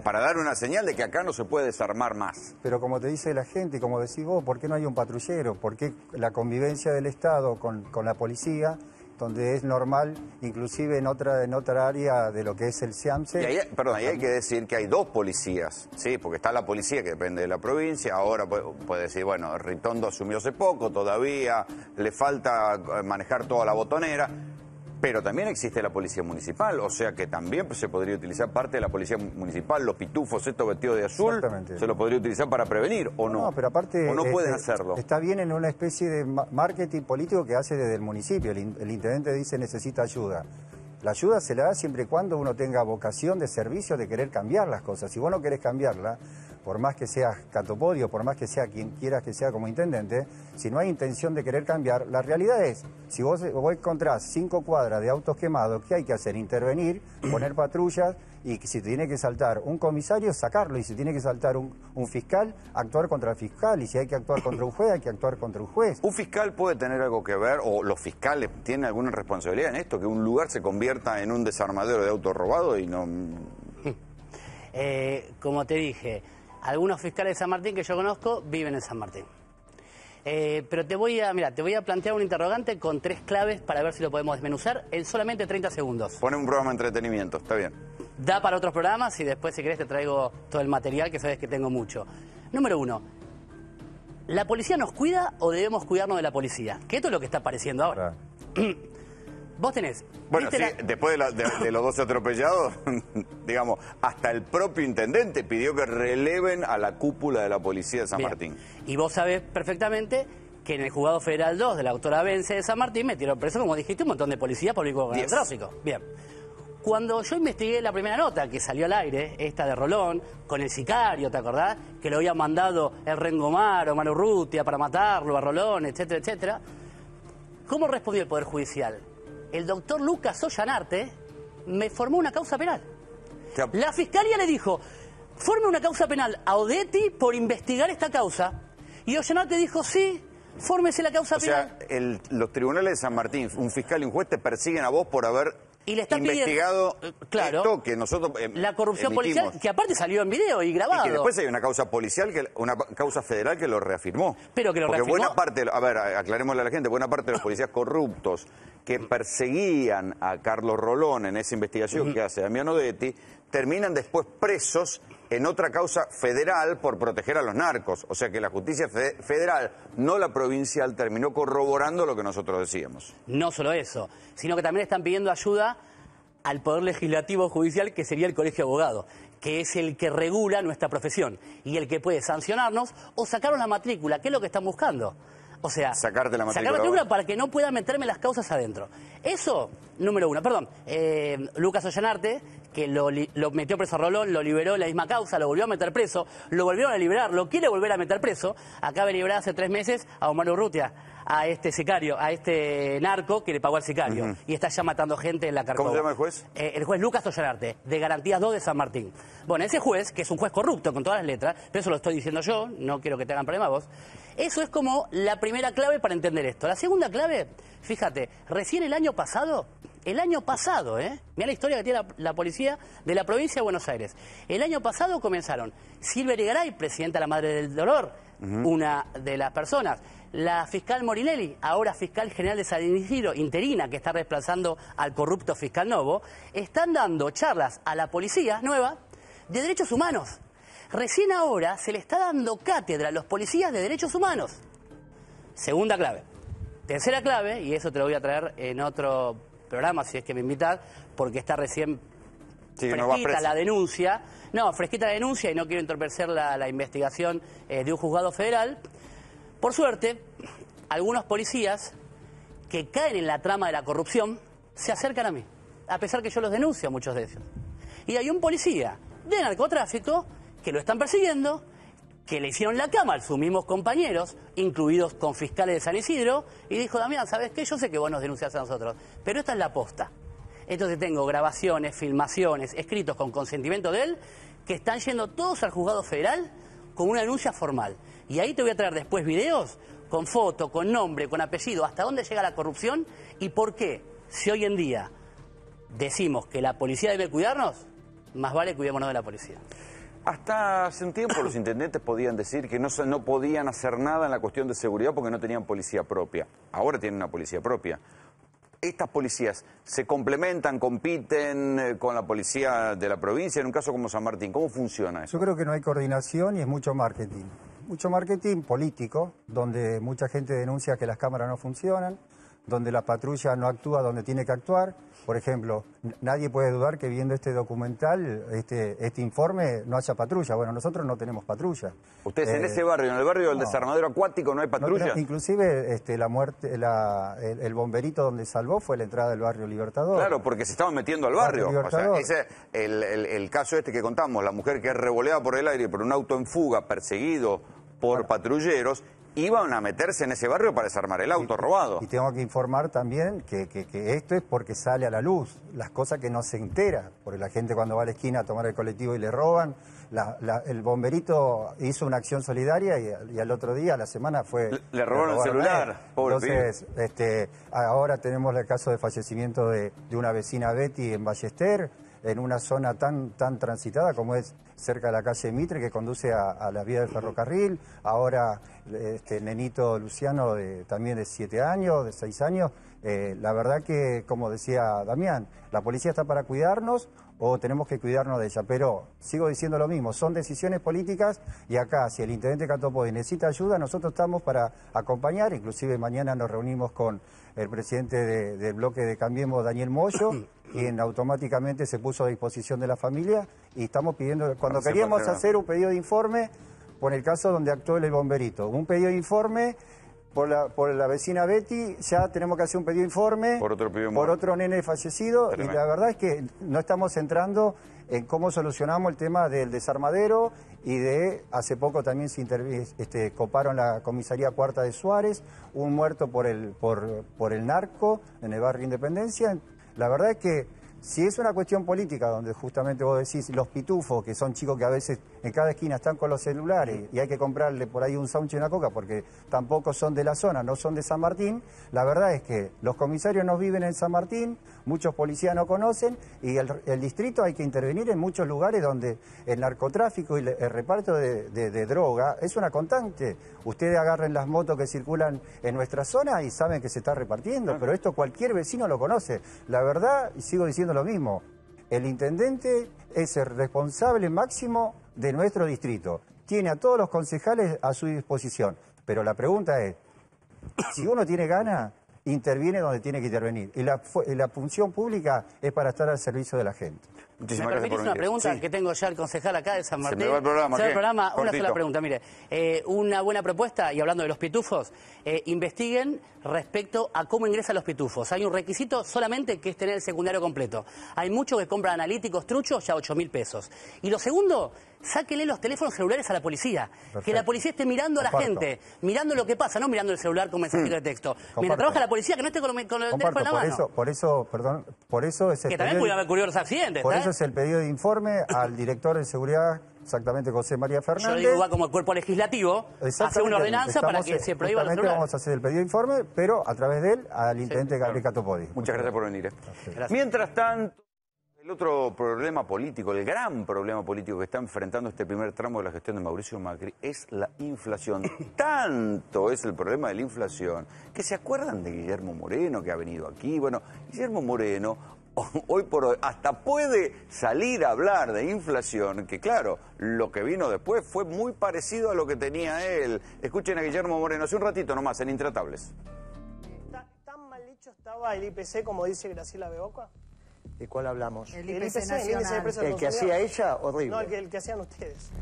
Para dar una señal de que acá no se puede desarmar más. Pero como te dice la gente y como decís vos, ¿por qué no hay un patrullero? ¿Por qué la convivencia del Estado con la policía, donde es normal, inclusive en otra área de lo que es el SIAMSE? Y ahí hay que decir que hay dos policías, ¿sí? Porque está la policía que depende de la provincia, ahora puede decir, bueno, Ritondo asumió hace poco, todavía le falta manejar toda la botonera. Pero también existe la policía municipal, o sea que también se podría utilizar parte de la policía municipal, los pitufos estos vestidos de azul, se lo podría utilizar para prevenir, ¿o no? No, pero aparte... ¿O no pueden hacerlo? Está bien en una especie de marketing político que hace desde el municipio. El intendente dice necesita ayuda. La ayuda se la da siempre y cuando uno tenga vocación de servicio, de querer cambiar las cosas. Si vos no querés cambiarla, por más que seas Catopodio, por más que sea quien quieras que sea como intendente, si no hay intención de querer cambiar, la realidad es, si vos encontrás 5 cuadras de autos quemados, ¿qué hay que hacer? Intervenir, poner patrullas, y si tiene que saltar un comisario, sacarlo, y si tiene que saltar un fiscal, actuar contra el fiscal, y si hay que actuar contra un juez, hay que actuar contra un juez. ¿Un fiscal puede tener algo que ver, o los fiscales tienen alguna responsabilidad en esto, que un lugar se convierta en un desarmadero de autos robados y no...? Como te dije, algunos fiscales de San Martín que yo conozco viven en San Martín. Pero te voy a plantear un interrogante con 3 claves para ver si lo podemos desmenuzar en solamente 30 segundos. Pone un programa de entretenimiento, está bien. Da para otros programas y después, si querés, te traigo todo el material, que sabes que tengo mucho. Número 1. ¿La policía nos cuida o debemos cuidarnos de la policía? Que esto es lo que está apareciendo ahora. Vos tenés... Bueno, sí, después de los 12 atropellados, digamos, hasta el propio intendente pidió que releven a la cúpula de la policía de San Martín. Y vos sabés perfectamente que en el Juzgado Federal 2 de la doctora Vence de San Martín metieron preso, como dijiste, un montón de policías por vínculo con el tráfico. Bien. Cuando yo investigué la primera nota que salió al aire, esta de Rolón, con el sicario, ¿te acordás? Que lo había mandado el Rengomar o Manu Rutia para matarlo a Rolón, etcétera, etcétera. ¿Cómo respondió el Poder Judicial? El doctor Lucas Ollanarte me formó una causa penal. La Fiscalía le dijo, forme una causa penal a Odetti por investigar esta causa. Y Ollanarte dijo, sí, fórmese la causa penal. O sea, los tribunales de San Martín, un fiscal y un juez te persiguen a vos por haber... Y le está investigado esto que nosotros la corrupción policial, que aparte salió en video y grabado. Y que después hay una causa policial, una causa federal que lo reafirmó. Pero que lo reafirmó. Porque buena parte, a ver, aclarémosle a la gente, buena parte de los policías corruptos que perseguían a Carlos Rolón en esa investigación que hace Damián Odetti, terminan después presos en otra causa federal por proteger a los narcos. O sea que la justicia federal, no la provincial, terminó corroborando lo que nosotros decíamos. No solo eso, sino que también están pidiendo ayuda al Poder Legislativo Judicial, que sería el Colegio de Abogados, que es el que regula nuestra profesión y el que puede sancionarnos o sacarnos la matrícula, que es lo que están buscando. O sea, sacarte la matrícula, para que no pueda meterme las causas adentro. Eso, número 1. Perdón, Lucas Ollanarte, que lo metió preso a Rolón, lo liberó en la misma causa, lo volvió a meter preso, lo volvieron a liberar, lo quiere volver a meter preso. Acaba de liberar hace 3 meses a Omar Urrutia, a este sicario, a este narco que le pagó al sicario. Y está ya matando gente en la Carcova. ¿Cómo se llama el juez? El juez Lucas Ollanarte, de Garantías 2 de San Martín. Bueno, ese juez, que es un juez corrupto con todas las letras, pero eso lo estoy diciendo yo, no quiero que te hagan problema vos. Eso es como la primera clave para entender esto. La segunda clave, fíjate, recién el año pasado, mirá la historia que tiene la policía de la provincia de Buenos Aires. El año pasado comenzaron Silvia Irigaray, presidenta de la Madre del Dolor, una de las personas, la fiscal Morinelli, ahora fiscal general de San Isidro, interina, que está reemplazando al corrupto fiscal Novo, están dando charlas a la policía nueva de derechos humanos. Recién ahora se le está dando cátedra a los policías de derechos humanos. Segunda clave. Tercera clave, y eso te lo voy a traer en otro programa, si es que me invitas, porque está recién fresquita la denuncia. No, fresquita la denuncia y no quiero entorpecer la investigación de un juzgado federal. Por suerte, algunos policías que caen en la trama de la corrupción se acercan a mí, a pesar que yo los denuncio a muchos de ellos. Y hay un policía de narcotráfico que lo están persiguiendo, que le hicieron la cama a sus mismos compañeros, incluidos con fiscales de San Isidro, y dijo, Damián, ¿sabes qué? Yo sé que vos nos denunciás a nosotros, pero esta es la posta. Entonces tengo grabaciones, filmaciones, escritos con consentimiento de él, que están yendo todos al juzgado federal con una denuncia formal. Y ahí te voy a traer después videos con foto, con nombre, con apellido, hasta dónde llega la corrupción y por qué, si hoy en día decimos que la policía debe cuidarnos, más vale cuidémonos de la policía. Hasta hace un tiempo los intendentes podían decir que no podían hacer nada en la cuestión de seguridad porque no tenían policía propia. Ahora tienen una policía propia. ¿Estas policías se complementan, compiten con la policía de la provincia en un caso como San Martín? ¿Cómo funciona eso? Yo creo que no hay coordinación y es mucho marketing. Mucho marketing político, donde mucha gente denuncia que las cámaras no funcionan, donde la patrulla no actúa donde tiene que actuar. Por ejemplo, nadie puede dudar que viendo este documental, este informe, no haya patrulla. Bueno, nosotros no tenemos patrulla. ¿Ustedes en ese barrio, en el barrio del desarmadero acuático, no hay patrulla? No, inclusive la muerte, el bomberito donde salvó fue la entrada del barrio Libertador. Claro, porque se estaban metiendo al barrio. O sea, ese, el caso este que contamos, la mujer que es revoleada por el aire por un auto en fuga, perseguido por patrulleros, iban a meterse en ese barrio para desarmar el auto robado. Y tengo que informar también que esto es porque sale a la luz, las cosas que no se entera, porque la gente cuando va a la esquina a tomar el colectivo y le roban, el bomberito hizo una acción solidaria y al otro día, a la semana fue... Le robaron el celular, pobre pibe. Entonces, ahora tenemos el caso de fallecimiento de una vecina Betty en Ballester, en una zona tan transitada como es cerca de la calle Mitre, que conduce a la vía del ferrocarril. Ahora nenito Luciano, también de 7 años, de 6 años. La verdad que, como decía Damián, la policía está para cuidarnos o tenemos que cuidarnos de ella. Pero sigo diciendo lo mismo, son decisiones políticas y acá, si el intendente Catopodis necesita ayuda, nosotros estamos para acompañar. Inclusive mañana nos reunimos con el presidente del bloque de Cambiemos, Daniel Moyo, quien automáticamente se puso a disposición de la familia y estamos pidiendo, cuando queríamos hacer un pedido de informe, por el caso donde actuó el bomberito, un pedido de informe por la vecina Betty, ya tenemos que hacer un pedido de informe por otro nene fallecido. Tremendo. Y la verdad es que no estamos entrando en cómo solucionamos el tema del desarmadero y hace poco también se coparon la comisaría cuarta de Suárez, un muerto por el narco en el barrio Independencia. La verdad es que si es una cuestión política, donde justamente vos decís los pitufos, que son chicos que a veces en cada esquina están con los celulares y hay que comprarle por ahí un sándwich y una coca porque tampoco son de la zona, no son de San Martín, la verdad es que los comisarios no viven en San Martín, muchos policías no conocen y el distrito hay que intervenir en muchos lugares donde el narcotráfico y el reparto de droga es una constante. Ustedes agarren las motos que circulan en nuestra zona y saben que se está repartiendo, pero esto cualquier vecino lo conoce. La verdad, y sigo diciendo lo mismo, el intendente es el responsable máximo de nuestro distrito. Tiene a todos los concejales a su disposición, pero la pregunta es, si uno tiene ganas, interviene donde tiene que intervenir. Y la función pública es para estar al servicio de la gente. Muchísimas gracias por venir. Una pregunta que tengo ya al concejal acá de San Martín. Se me va el programa. Una sola pregunta, mire. Una buena propuesta, y hablando de los pitufos, investiguen respecto a cómo ingresan los pitufos. Hay un requisito solamente que es tener el secundario completo. Hay muchos que compran analíticos truchos ya 8.000 pesos. Y lo segundo, sáquenle los teléfonos celulares a la policía. Perfecto. Que la policía esté mirando a la gente, mirando lo que pasa, no mirando el celular con mensajero de texto. Mientras trabaja la policía, que no esté con el teléfono en la mano. Por eso es el que también puede haber curiosos accidentes. Por eso es el pedido de informe al director de seguridad, exactamente José María Fernández. Yo digo, va como el cuerpo legislativo, hace una ordenanza para que se prohíba los celulares. Vamos a hacer el pedido de informe, pero a través de él al intendente Gabriel Catopodis. Muchas gracias por venir. Mientras tanto, el otro problema político, el gran problema político que está enfrentando este primer tramo de la gestión de Mauricio Macri es la inflación. Tanto es el problema de la inflación que se acuerdan de Guillermo Moreno, que ha venido aquí. Bueno, Guillermo Moreno hoy por hoy hasta puede salir a hablar de inflación, que claro, lo que vino después fue muy parecido a lo que tenía él. Escuchen a Guillermo Moreno hace un ratito nomás en Intratables. ¿Tan mal hecho estaba el IPC como dice Graciela Beoca? ¿De cuál hablamos? El IPC nacional. ¿El que hacía ella? Horrible. No, el que hacían ustedes.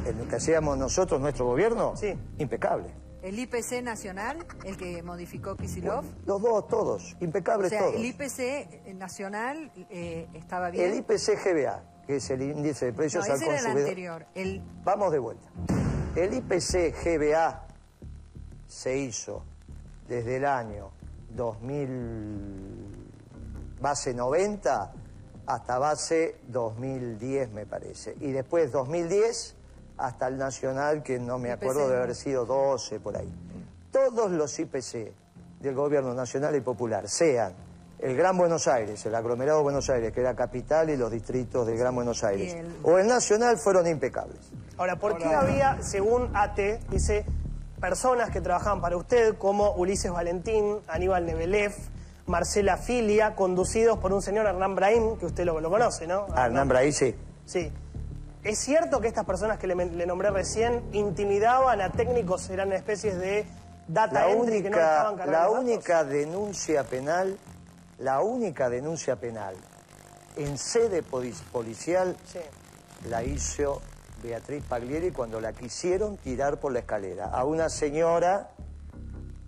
¿El que hacíamos nosotros, nuestro gobierno? Sí. Impecable. ¿El IPC nacional, el que modificó Kicillof? Los dos, todos, impecables todos. El IPC nacional estaba bien. El IPC GBA, que es el índice de precios al consumidor. Era el anterior. Vamos de vuelta. El IPC GBA se hizo desde el año 2000, base 90, hasta base 2010, me parece. Y después 2010 hasta el nacional, que no me acuerdo de haber sido 12 por ahí. Todos los IPC del gobierno nacional y popular, sean el Gran Buenos Aires, el aglomerado de Buenos Aires, que era capital, y los distritos del Gran Buenos Aires, o el nacional, fueron impecables. Ahora, ¿por qué había, según AT, dice, personas que trabajaban para usted, como Ulises Valentín, Aníbal Nebelev, Marcela Filia, conducidos por un señor Hernán Brahim, que usted lo conoce, ¿no? Hernán Brahim, sí. Sí. ¿Es cierto que estas personas que le nombré recién intimidaban a técnicos, eran especies de data entry que no estaban cargando la datos? única denuncia penal en sede policial la hizo Beatriz Paglieri cuando la quisieron tirar por la escalera. A una señora,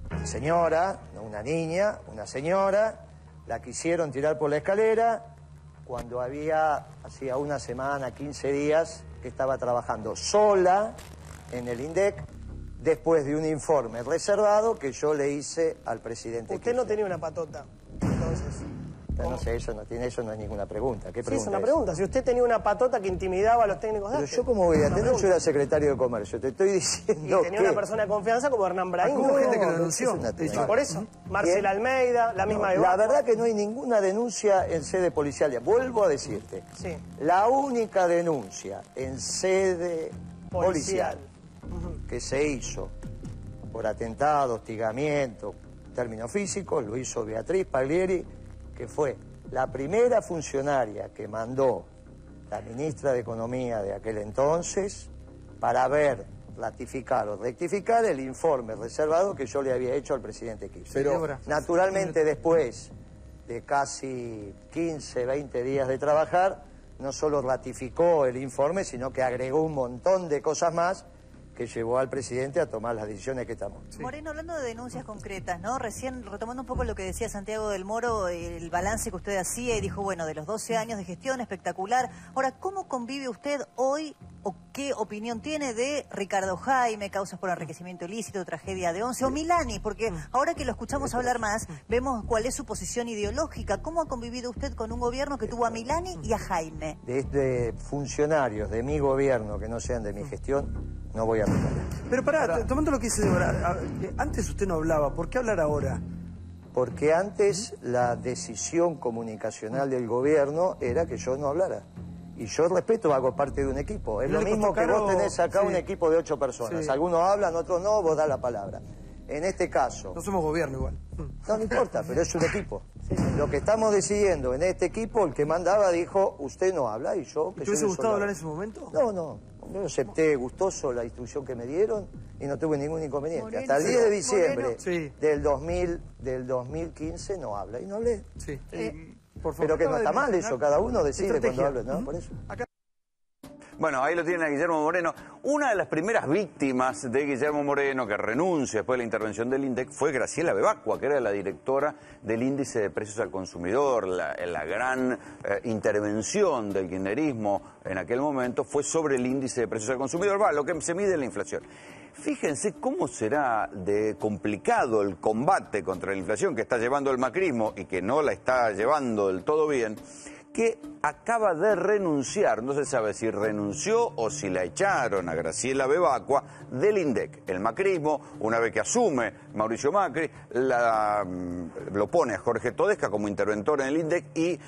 no una niña, una señora, la quisieron tirar por la escalera cuando hacía una semana, 15 días, que estaba trabajando sola en el INDEC, después de un informe reservado que yo le hice al presidente. Usted no tenía una patota, entonces. No sé, eso no es ninguna pregunta. ¿Qué pregunta es una pregunta. Si usted tenía una patota que intimidaba a los técnicos de Pero ATE. yo cómo voy a tener, yo era secretario de Comercio, te estoy diciendo Y tenía una persona de confianza como Hernán Brahim. Hubo gente que lo denunció. Por eso, Marcela Almeida, la misma La verdad que no hay ninguna denuncia en sede policial. Vuelvo a decirte. Sí. La única denuncia en sede policial que se hizo por atentado, hostigamiento, términos físicos, lo hizo Beatriz Paglieri, que fue la primera funcionaria que mandó la ministra de Economía de aquel entonces para ratificar o rectificar el informe reservado que yo le había hecho al presidente Kirchner. Pero naturalmente después de casi 15, 20 días de trabajar, no solo ratificó el informe, sino que agregó un montón de cosas más que llevó al presidente a tomar las decisiones que tomó. Moreno, hablando de denuncias concretas, ¿no? Recién, retomando un poco lo que decía Santiago del Moro, el balance que usted hacía y dijo, bueno, de los 12 años de gestión, espectacular. Ahora, ¿cómo convive usted hoy o qué opinión tiene de Ricardo Jaime, causas por enriquecimiento ilícito, tragedia de 11, o Milani? Porque ahora que lo escuchamos hablar más, vemos cuál es su posición ideológica. ¿Cómo ha convivido usted con un gobierno que tuvo a Milani y a Jaime? De funcionarios de mi gobierno que no sean de mi gestión, no voy a responder. Pero pará, tomando lo que dice Débora, antes usted no hablaba, ¿por qué hablar ahora? Porque antes la decisión comunicacional del gobierno era que yo no hablara. Y yo respeto, hago parte de un equipo. Es lo mismo que vos tenés acá un equipo de 8 personas. Sí. Algunos hablan, otros no, vos das la palabra. En este caso... No somos gobierno igual. No importa, pero es un equipo. Lo que estamos decidiendo en este equipo, el que mandaba dijo, usted no habla y yo... ¿Te hubiese gustado hablar en ese momento? No. Yo acepté gustoso la instrucción que me dieron y no tuve ningún inconveniente. Moreno, hasta el 10 de diciembre del 2015 no habla y no hablé. Sí. Por favor, pero que no está mal eso, cada uno decide cuando habla, ¿no? Por eso. Bueno, ahí lo tienen a Guillermo Moreno. Una de las primeras víctimas de Guillermo Moreno, que renuncia después de la intervención del INDEC, fue Graciela Bebacua, que era la directora del Índice de Precios al Consumidor. La gran intervención del kirchnerismo en aquel momento fue sobre el Índice de Precios al Consumidor, lo que se mide en la inflación. Fíjense cómo será de complicado el combate contra la inflación que está llevando el macrismo y que no la está llevando del todo bien, que acaba de renunciar, no se sabe si renunció o si la echaron a Graciela Bebacua del INDEC. El macrismo, una vez que asume Mauricio Macri, lo pone a Jorge Todesca como interventor en el INDEC y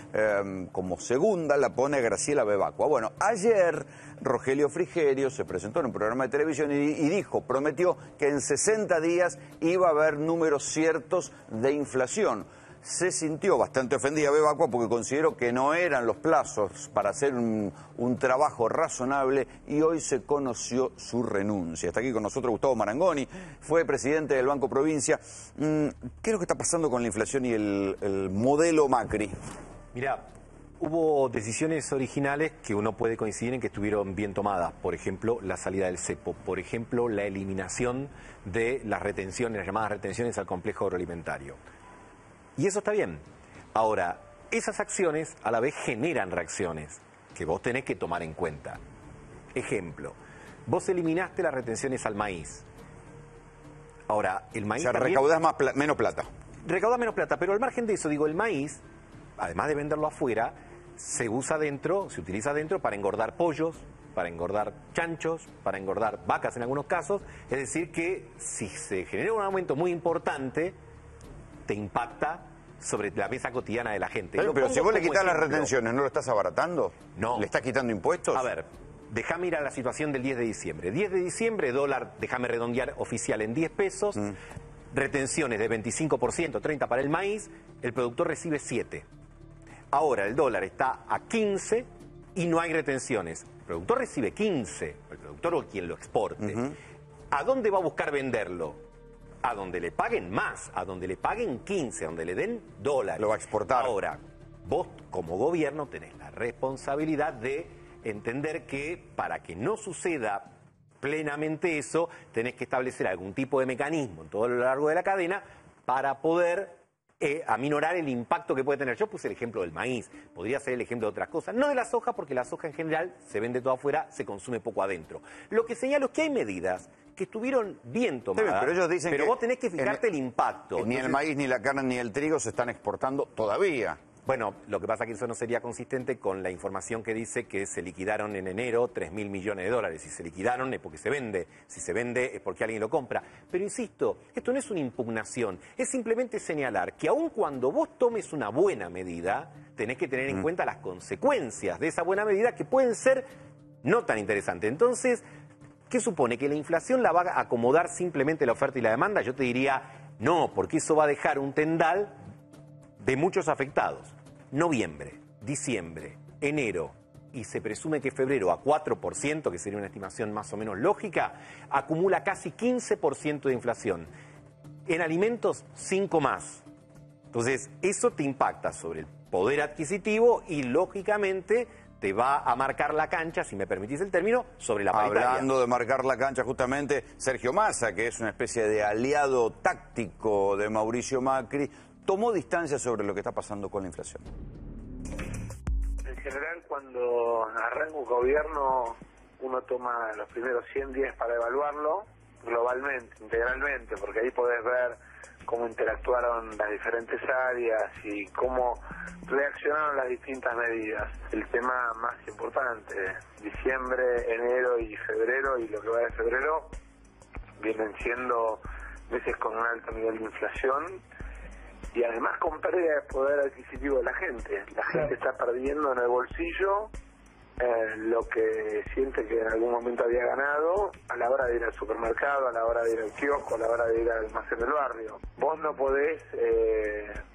como segunda la pone a Graciela Bebacua. Bueno, ayer Rogelio Frigerio se presentó en un programa de televisión y prometió que en 60 días iba a haber números ciertos de inflación. Se sintió bastante ofendida Bebacua porque consideró que no eran los plazos para hacer un trabajo razonable y hoy se conoció su renuncia. Está aquí con nosotros Gustavo Marangoni, fue presidente del Banco Provincia. ¿Qué es lo que está pasando con la inflación y el modelo Macri? Mirá, hubo decisiones originales que uno puede coincidir en que estuvieron bien tomadas. Por ejemplo, la salida del cepo. Por ejemplo, la eliminación de las retenciones, las llamadas retenciones al complejo agroalimentario. Y eso está bien. Ahora, esas acciones a la vez generan reacciones que vos tenés que tomar en cuenta. Ejemplo, vos eliminaste las retenciones al maíz. Ahora, el maíz... O sea, recaudás menos plata. Recaudás menos plata, pero al margen de eso, digo, el maíz, además de venderlo afuera, se usa dentro, se utiliza dentro para engordar pollos, para engordar chanchos, para engordar vacas en algunos casos. Es decir que si se genera un aumento muy importante, te impacta sobre la mesa cotidiana de la gente. Pero si vos le quitas las retenciones, ¿no lo estás abaratando? No. ¿Le estás quitando impuestos? A ver, déjame ir a la situación del 10 de diciembre. 10 de diciembre, dólar, déjame redondear, oficial en 10 pesos. Retenciones de 25%, 30% para el maíz, el productor recibe 7. Ahora el dólar está a 15 y no hay retenciones. El productor recibe 15, el productor o quien lo exporte. ¿A dónde va a buscar venderlo? A donde le paguen más, a donde le paguen 15, a donde le den dólares. Lo va a exportar. Ahora, vos como gobierno tenés la responsabilidad de entender que para que no suceda plenamente eso, tenés que establecer algún tipo de mecanismo en todo lo largo de la cadena para poder aminorar el impacto que puede tener. Yo puse el ejemplo del maíz, podría ser el ejemplo de otras cosas, no de la soja, porque la soja en general se vende todo afuera, se consume poco adentro. Lo que señalo es que hay medidas que estuvieron bien tomadas, pero ellos dicen que vos tenés que fijarte el impacto. Ni el maíz, ni la carne, ni el trigo se están exportando todavía. Bueno, lo que pasa es que eso no sería consistente con la información que dice que se liquidaron en enero 3.000 millones de dólares. Si se liquidaron es porque se vende, si se vende es porque alguien lo compra. Pero insisto, esto no es una impugnación, es simplemente señalar que aun cuando vos tomes una buena medida, tenés que tener en cuenta las consecuencias de esa buena medida que pueden ser no tan interesantes. Entonces, ¿qué supone? ¿Que la inflación la va a acomodar simplemente la oferta y la demanda? Yo te diría, no, porque eso va a dejar un tendal de muchos afectados. Noviembre, diciembre, enero y se presume que febrero a 4%, que sería una estimación más o menos lógica, acumula casi 15% de inflación. En alimentos, 5 más. Entonces, eso te impacta sobre el poder adquisitivo y, lógicamente, te va a marcar la cancha, si me permitís el término, sobre la paritaria. Hablando de marcar la cancha, justamente, Sergio Massa, que es una especie de aliado táctico de Mauricio Macri, tomó distancia sobre lo que está pasando con la inflación. En general, cuando arranca un gobierno, uno toma los primeros 100 días para evaluarlo globalmente, integralmente, porque ahí podés ver cómo interactuaron las diferentes áreas y cómo reaccionaron las distintas medidas. El tema más importante, diciembre, enero y febrero, y lo que va de febrero, vienen siendo meses con un alto nivel de inflación y además con pérdida de poder adquisitivo de la gente. La gente está perdiendo en el bolsillo lo que siente que en algún momento había ganado a la hora de ir al supermercado, a la hora de ir al kiosco, a la hora de ir al almacén del barrio. Vos no podés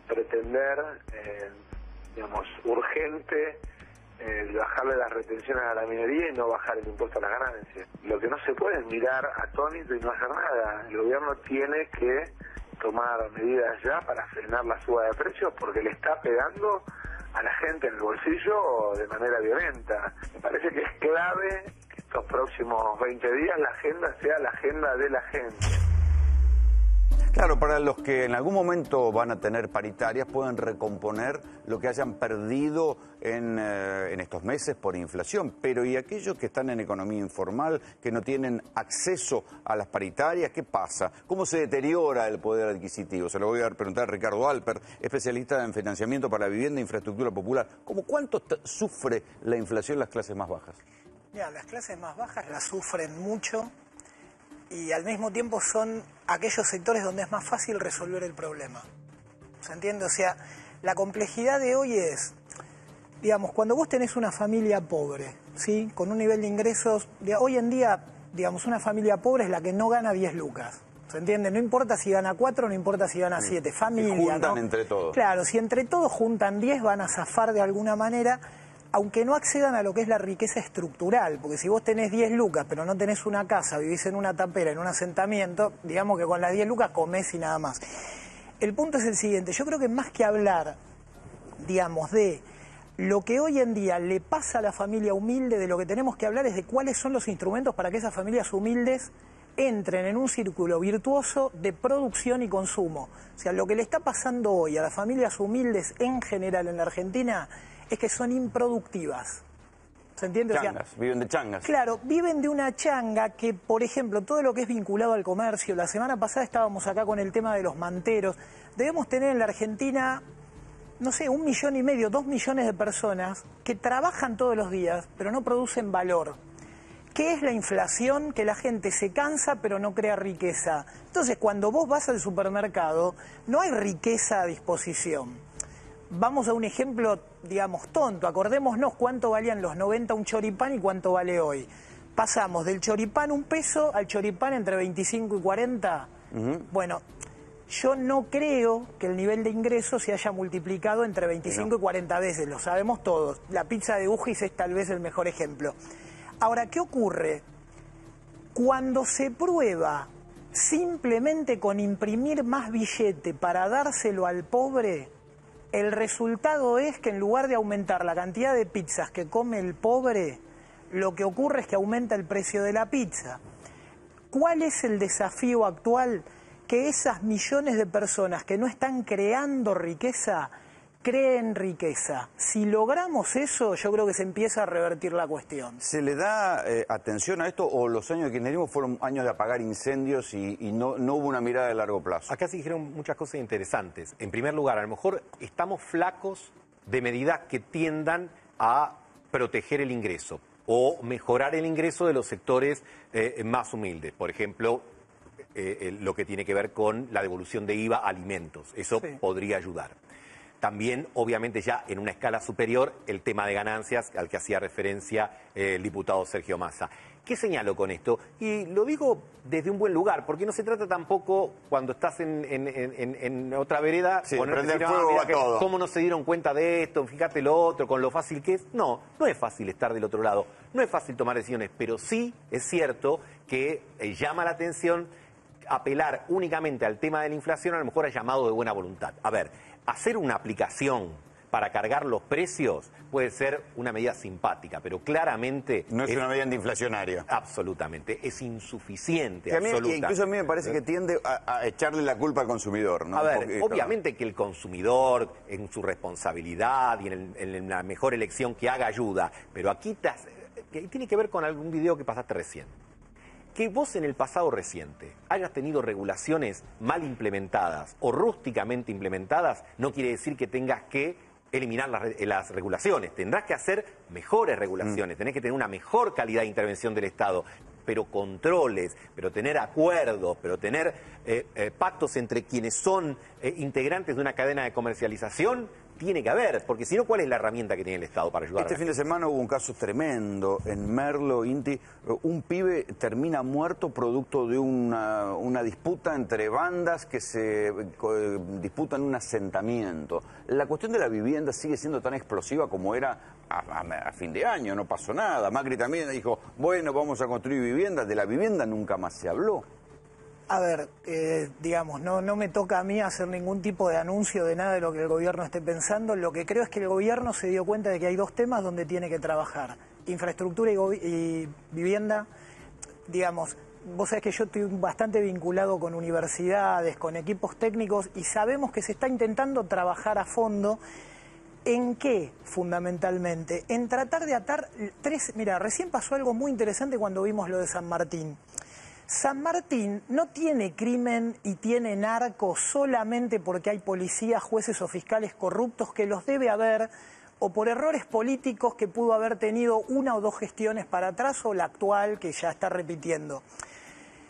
pretender, digamos, urgente bajarle las retenciones a la minería y no bajar el impuesto a las ganancias. Lo que no se puede es mirar atónito y no hacer nada. El gobierno tiene que tomar medidas ya para frenar la suba de precios porque le está pegando a la gente en el bolsillo de manera violenta. Me parece que es clave que estos próximos 20 días la agenda sea la agenda de la gente. Claro, para los que en algún momento van a tener paritarias, pueden recomponer lo que hayan perdido en estos meses por inflación. Pero ¿y aquellos que están en economía informal, que no tienen acceso a las paritarias? ¿Qué pasa? ¿Cómo se deteriora el poder adquisitivo? Se lo voy a preguntar a Ricardo Alper, especialista en financiamiento para la vivienda e infraestructura popular. ¿Cuánto sufre la inflación las clases más bajas? Mira, las clases más bajas la sufren mucho y al mismo tiempo son aquellos sectores donde es más fácil resolver el problema. ¿Se entiende? O sea, la complejidad de hoy es, digamos, cuando vos tenés una familia pobre, ¿sí? Con un nivel de ingresos, hoy en día, digamos, una familia pobre es la que no gana 10 lucas. ¿Se entiende? No importa si gana 4, no importa si gana 7. Familia, y juntan, ¿no?, entre todos. Claro, si entre todos juntan 10 van a zafar de alguna manera, aunque no accedan a lo que es la riqueza estructural, porque si vos tenés 10 lucas pero no tenés una casa, vivís en una tapera, en un asentamiento, digamos que con las 10 lucas comés y nada más. El punto es el siguiente, yo creo que más que hablar, digamos, de lo que hoy en día le pasa a la familia humilde, de lo que tenemos que hablar es de cuáles son los instrumentos para que esas familias humildes entren en un círculo virtuoso de producción y consumo. O sea, lo que le está pasando hoy a las familias humildes en general en la Argentina es que son improductivas. ¿Se entiende? Changas, o sea, viven de changas. Claro, viven de una changa que, por ejemplo, todo lo que es vinculado al comercio, la semana pasada estábamos acá con el tema de los manteros, debemos tener en la Argentina, no sé, 1,5 millones, 2 millones de personas que trabajan todos los días, pero no producen valor. ¿Qué es la inflación? Que la gente se cansa pero no crea riqueza. Entonces, cuando vos vas al supermercado, no hay riqueza a disposición. Vamos a un ejemplo, digamos, tonto. Acordémonos cuánto valían los 90 un choripán y cuánto vale hoy. Pasamos del choripán $1 al choripán entre 25 y 40. Bueno, yo no creo que el nivel de ingreso se haya multiplicado entre 25 y 40 veces, lo sabemos todos. La pizza de Ujis es tal vez el mejor ejemplo. Ahora, ¿qué ocurre? Cuando se prueba simplemente con imprimir más billete para dárselo al pobre, el resultado es que en lugar de aumentar la cantidad de pizzas que come el pobre, lo que ocurre es que aumenta el precio de la pizza. ¿Cuál es el desafío actual? Que esas millones de personas que no están creando riqueza, creen riqueza. Si logramos eso, yo creo que se empieza a revertir la cuestión. ¿Se le da atención a esto o los años de kirchnerismo fueron años de apagar incendios y no hubo una mirada de largo plazo? Acá se dijeron muchas cosas interesantes. En primer lugar, a lo mejor estamos flacos de medidas que tiendan a proteger el ingreso o mejorar el ingreso de los sectores más humildes. Por ejemplo, lo que tiene que ver con la devolución de IVA a alimentos. Eso podría ayudar. También, obviamente, ya en una escala superior, el tema de ganancias al que hacía referencia el diputado Sergio Massa. ¿Qué señalo con esto? Y lo digo desde un buen lugar, porque no se trata tampoco, cuando estás en otra vereda, prender fuego a todo. ¿Cómo no se dieron cuenta de esto? Fíjate lo otro, con lo fácil que es. No es fácil estar del otro lado, no es fácil tomar decisiones, pero sí es cierto que llama la atención apelar únicamente al tema de la inflación, a lo mejor ha llamado de buena voluntad. A ver, hacer una aplicación para cargar los precios puede ser una medida simpática, pero claramente... No es una medida antiinflacionaria. Absolutamente, es insuficiente. Incluso a mí me parece que tiende a echarle la culpa al consumidor, ¿no? A ver, obviamente que el consumidor, en su responsabilidad y en la mejor elección que haga, ayuda, pero aquí tiene que ver con algún video que pasaste recién. Que vos en el pasado reciente hayas tenido regulaciones mal implementadas o rústicamente implementadas no quiere decir que tengas que eliminar las regulaciones. Tendrás que hacer mejores regulaciones, tenés que tener una mejor calidad de intervención del Estado, pero controles, pero tener acuerdos, pero tener pactos entre quienes son integrantes de una cadena de comercialización. Tiene que haber, porque si no, ¿cuál es la herramienta que tiene el Estado para ayudar? Este fin de semana hubo un caso tremendo en Merlo, Inti. Un pibe termina muerto producto de una disputa entre bandas que se disputan un asentamiento. La cuestión de la vivienda sigue siendo tan explosiva como era a fin de año, no pasó nada. Macri también dijo, bueno, vamos a construir viviendas. De la vivienda nunca más se habló. A ver, digamos, no me toca a mí hacer ningún tipo de anuncio de nada de lo que el gobierno esté pensando. Lo que creo es que el gobierno se dio cuenta de que hay dos temas donde tiene que trabajar. Infraestructura y vivienda. Digamos, vos sabés que yo estoy bastante vinculado con universidades, con equipos técnicos, y sabemos que se está intentando trabajar a fondo. ¿En qué, fundamentalmente? En tratar de atar tres... Mira, recién pasó algo muy interesante cuando vimos lo de San Martín. San Martín no tiene crimen y tiene narco solamente porque hay policías, jueces o fiscales corruptos, que los debe haber, o por errores políticos que pudo haber tenido una o dos gestiones para atrás, o la actual que ya está repitiendo.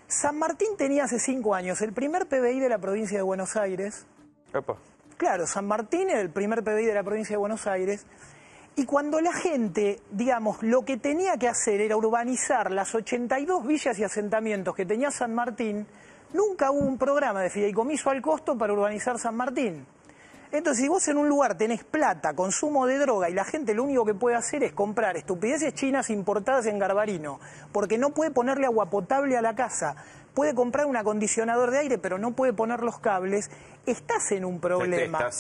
San Martín tenía hace 5 años el primer PBI de la provincia de Buenos Aires. Epa. Claro, San Martín era el primer PBI de la provincia de Buenos Aires. Y cuando la gente, digamos, lo que tenía que hacer era urbanizar las 82 villas y asentamientos que tenía San Martín, nunca hubo un programa de fideicomiso al costo para urbanizar San Martín. Entonces, si vos en un lugar tenés plata, consumo de droga, y la gente lo único que puede hacer es comprar estupideces chinas importadas en Garbarino, porque no puede ponerle agua potable a la casa, puede comprar un acondicionador de aire, pero no puede poner los cables, estás en un problema.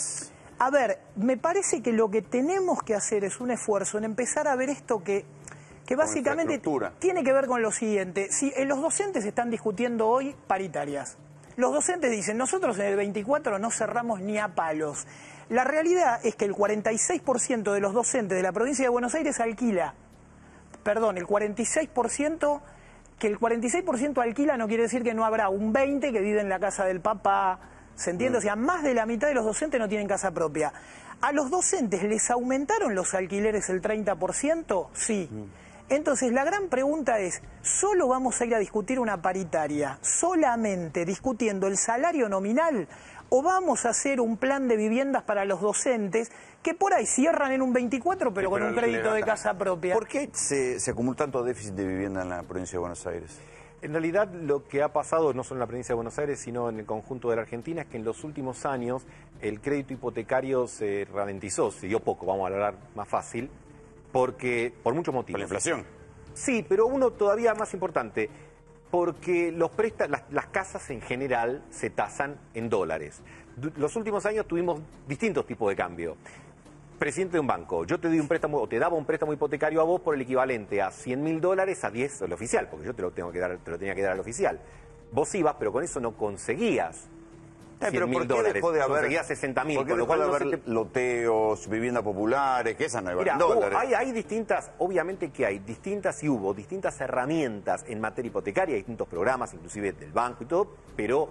A ver, me parece que lo que tenemos que hacer es un esfuerzo en empezar a ver esto que básicamente tiene que ver con lo siguiente. Si los docentes están discutiendo hoy paritarias, los docentes dicen, nosotros en el 24 no cerramos ni a palos. La realidad es que el 46% de los docentes de la provincia de Buenos Aires alquila. Perdón, el 46%, que el 46% alquila no quiere decir que no habrá un 20% que vive en la casa del papá. ¿Se entiende? O sea, más de la mitad de los docentes no tienen casa propia. ¿A los docentes les aumentaron los alquileres el 30%? Sí. Entonces, la gran pregunta es, ¿solo vamos a ir a discutir una paritaria solamente discutiendo el salario nominal o vamos a hacer un plan de viviendas para los docentes que por ahí cierran en un 24 pero con un crédito de casa propia? ¿Por qué se acumula tanto déficit de vivienda en la provincia de Buenos Aires? En realidad lo que ha pasado, no solo en la provincia de Buenos Aires, sino en el conjunto de la Argentina, es que en los últimos años el crédito hipotecario se ralentizó, se dio poco, vamos a hablar más fácil, porque por muchos motivos. ¿Por la inflación? Sí, pero uno todavía más importante, porque las casas en general se tasan en dólares. Los últimos años tuvimos distintos tipos de cambio. Presidente de un banco, yo te doy un préstamo o te daba un préstamo hipotecario a vos por el equivalente a $100.000 a 10 el oficial, porque yo te lo tenía que dar al oficial. Vos ibas, pero con eso no conseguías pero ¿por qué dejó de haber, conseguías 60.000, con lo cual no haber loteos, viviendas populares, que esas no iban dólares? Hay distintas, obviamente que hay distintas y hubo distintas herramientas en materia hipotecaria, distintos programas, inclusive del banco y todo, pero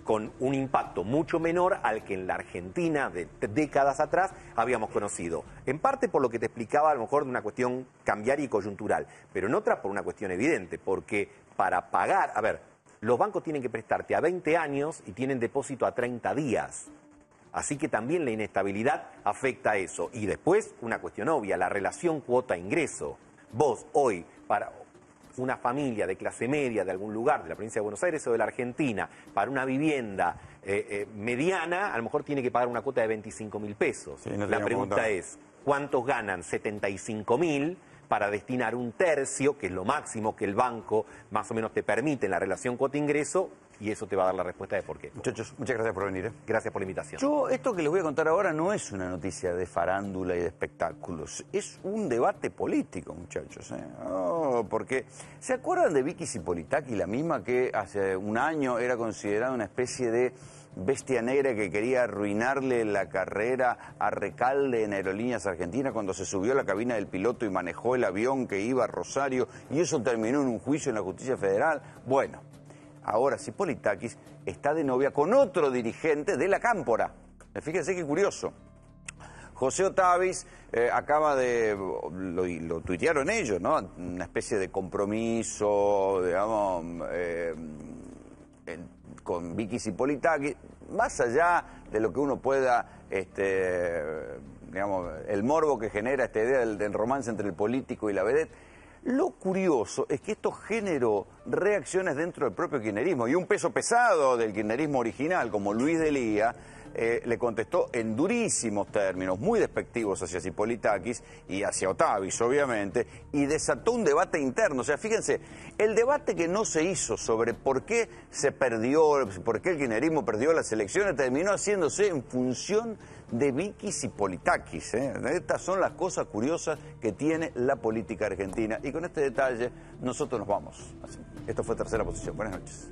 con un impacto mucho menor al que en la Argentina de décadas atrás habíamos conocido. En parte por lo que te explicaba, a lo mejor de una cuestión cambiaria y coyuntural, pero en otra por una cuestión evidente, porque para pagar, a ver, los bancos tienen que prestarte a 20 años y tienen depósito a 30 días. Así que también la inestabilidad afecta a eso. Y después, una cuestión obvia, la relación cuota-ingreso. Vos hoy, para una familia de clase media de algún lugar de la provincia de Buenos Aires o de la Argentina, para una vivienda mediana, a lo mejor tiene que pagar una cuota de 25.000 pesos. Sí, no la pregunta es, ¿cuántos ganan 75.000 para destinar un tercio, que es lo máximo que el banco más o menos te permite en la relación cuota-ingreso? Y eso te va a dar la respuesta de por qué. Muchachos, muchas gracias por venir. Gracias por la invitación. Esto que les voy a contar ahora no es una noticia de farándula y de espectáculos, es un debate político, muchachos. Porque, ¿se acuerdan de Vicky Zipolitaki, la misma que hace un año era considerada una especie de bestia negra que quería arruinarle la carrera a Recalde en Aerolíneas Argentinas cuando se subió a la cabina del piloto y manejó el avión que iba a Rosario y eso terminó en un juicio en la Justicia Federal? Bueno, ahora Zipolitakis está de novia con otro dirigente de la Cámpora. Fíjense qué curioso. José Otavis acaba de, lo tuitearon ellos, ¿no? Una especie de compromiso, digamos, con Vicky Zipolitakis, más allá de lo que uno pueda, digamos, el morbo que genera esta idea del romance entre el político y la vedette. Lo curioso es que esto generó reacciones dentro del propio kirchnerismo y un peso pesado del kirchnerismo original, como Luis Delía, le contestó en durísimos términos, muy despectivos hacia Zipolitakis y hacia Otavis, obviamente, y desató un debate interno. O sea, fíjense, el debate que no se hizo sobre por qué se perdió, por qué el kirchnerismo perdió las elecciones, terminó haciéndose en función de Vicky Zipolitakis. Estas son las cosas curiosas que tiene la política argentina. Y con este detalle, nosotros nos vamos. Esto fue Tercera Posición. Buenas noches.